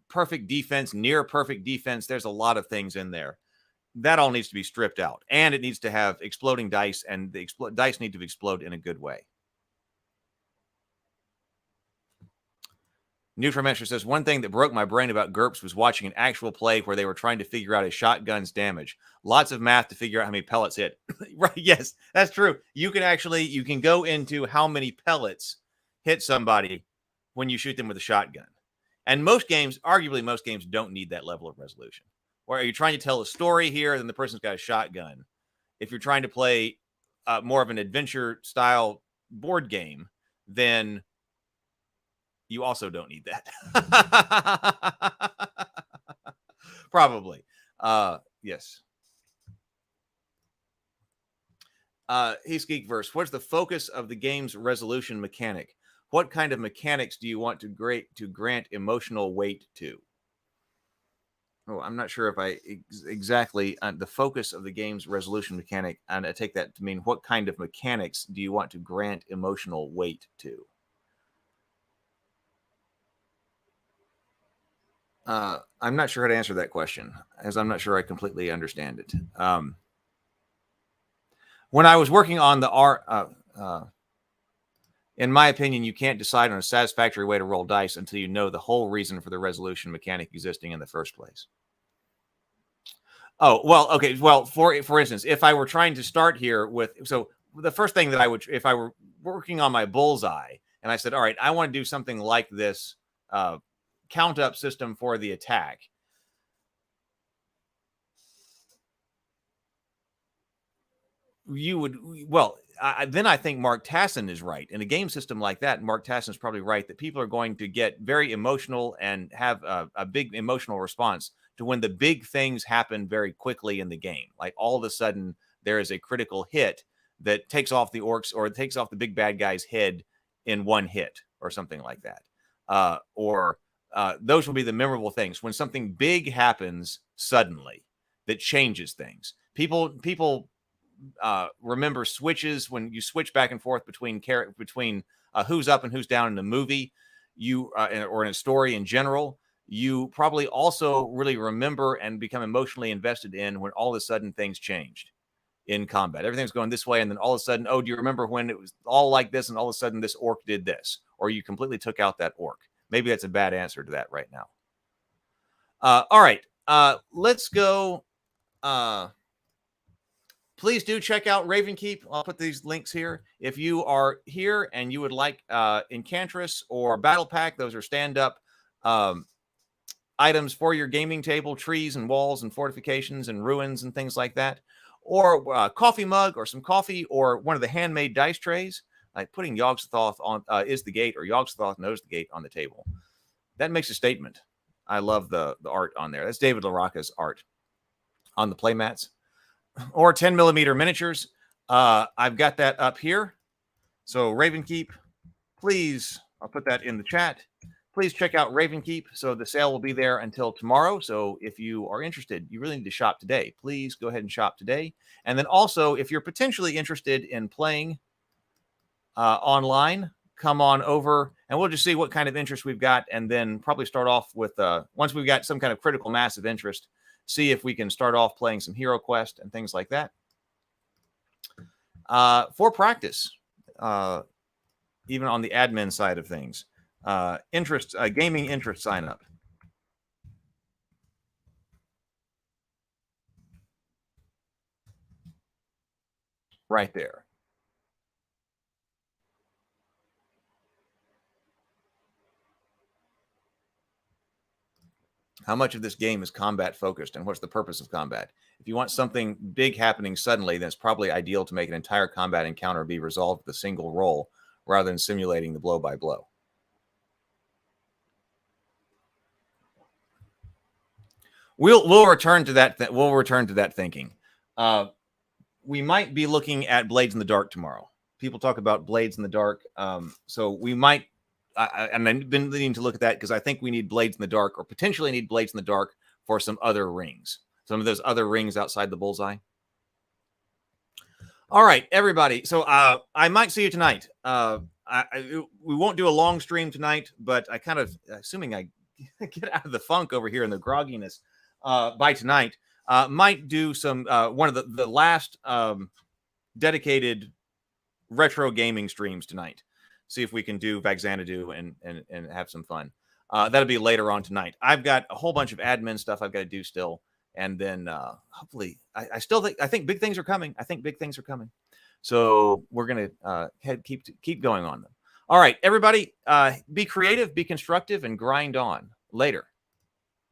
perfect defense, near perfect defense. There's a lot of things in there. That all needs to be stripped out. And it needs to have exploding dice, and the dice need to explode in a good way. Neutromancer says, one thing that broke my brain about GURPS was watching an actual play where they were trying to figure out a shotgun's damage. Lots of math to figure out how many pellets hit. Right? Yes, that's true. You can go into how many pellets hit somebody when you shoot them with a shotgun. And arguably most games don't need that level of resolution. Or are you trying to tell a story here, then the person's got a shotgun? If you're trying to play more of an adventure style board game, then you also don't need that. Probably. Yes. He's Geekverse. What's the focus of the game's resolution mechanic? What kind of mechanics do you want to grant emotional weight to? Oh, I'm not sure if I exactly the focus of the game's resolution mechanic, and I take that to mean what kind of mechanics do you want to grant emotional weight to? I'm not sure how to answer that question, as I'm not sure I completely understand it. When I was working on the art, in my opinion, you can't decide on a satisfactory way to roll dice until you know the whole reason for the resolution mechanic existing in the first place. Oh, well, okay. Well, for instance, if I were trying to start here with, so the first thing that I would, if I were working on my Bullseye and I said, all right, I want to do something like this count up system for the attack. You would, well, then I think Mark Tassin is right. In a game system like that, Mark Tassin is probably right that people are going to get very emotional and have a big emotional response to when the big things happen very quickly in the game. Like all of a sudden there is a critical hit that takes off the orcs or takes off the big bad guy's head in one hit or something like that. Those will be the memorable things when something big happens suddenly that changes things. People remember switches when you switch back and forth between who's up and who's down in a movie, or in a story in general. You probably also really remember and become emotionally invested in when all of a sudden things changed in combat. Everything's going this way, and then all of a sudden, oh, do you remember when it was all like this, and all of a sudden this orc did this, or you completely took out that orc? Maybe that's a bad answer to that right now. All right, let's go. Please do check out Ravenkeep. I'll put these links here. If you are here and you would like Enchantress or Battle Pack, those are stand-up items for your gaming table, trees and walls and fortifications and ruins and things like that. Or a coffee mug or some coffee or one of the handmade dice trays, like putting Yogg-Sothoth on Is the Gate or Yogg-Sothoth Knows the Gate on the table. That makes a statement. I love the art on there. That's David LaRocca's art on the playmats. Or 10mm miniatures. I've got that up here. So Ravenkeep, please, I'll put that in the chat. Please check out Ravenkeep. So the sale will be there until tomorrow. So if you are interested, you really need to shop today. Please go ahead and shop today. And then also, if you're potentially interested in playing online, come on over and we'll just see what kind of interest we've got. And then probably start off with, once we've got some kind of critical mass of interest, see if we can start off playing some Hero Quest and things like that. For practice, even on the admin side of things. Gaming interest sign up. Right there. How much of this game is combat focused and what's the purpose of combat? If you want something big happening suddenly, then it's probably ideal to make an entire combat encounter be resolved with a single roll rather than simulating the blow by blow. We'll return to that. We'll return to that thinking. We might be looking at Blades in the Dark tomorrow. People talk about Blades in the Dark, so we might. And I've been needing to look at that because I think we need Blades in the Dark, or potentially need Blades in the Dark for some other rings, some of those other rings outside the Bullseye. All right, everybody. So I might see you tonight. We won't do a long stream tonight, but I kind of, assuming I get out of the funk over here and the grogginess by tonight, might do some one of the last dedicated retro gaming streams tonight. See if we can do Vagxanadu and have some fun. That'll be later on tonight. I've got a whole bunch of admin stuff I've got to do still. And then hopefully, I think big things are coming. I think big things are coming. So we're going to keep going on them. All right, everybody, be creative, be constructive, and grind on. Later.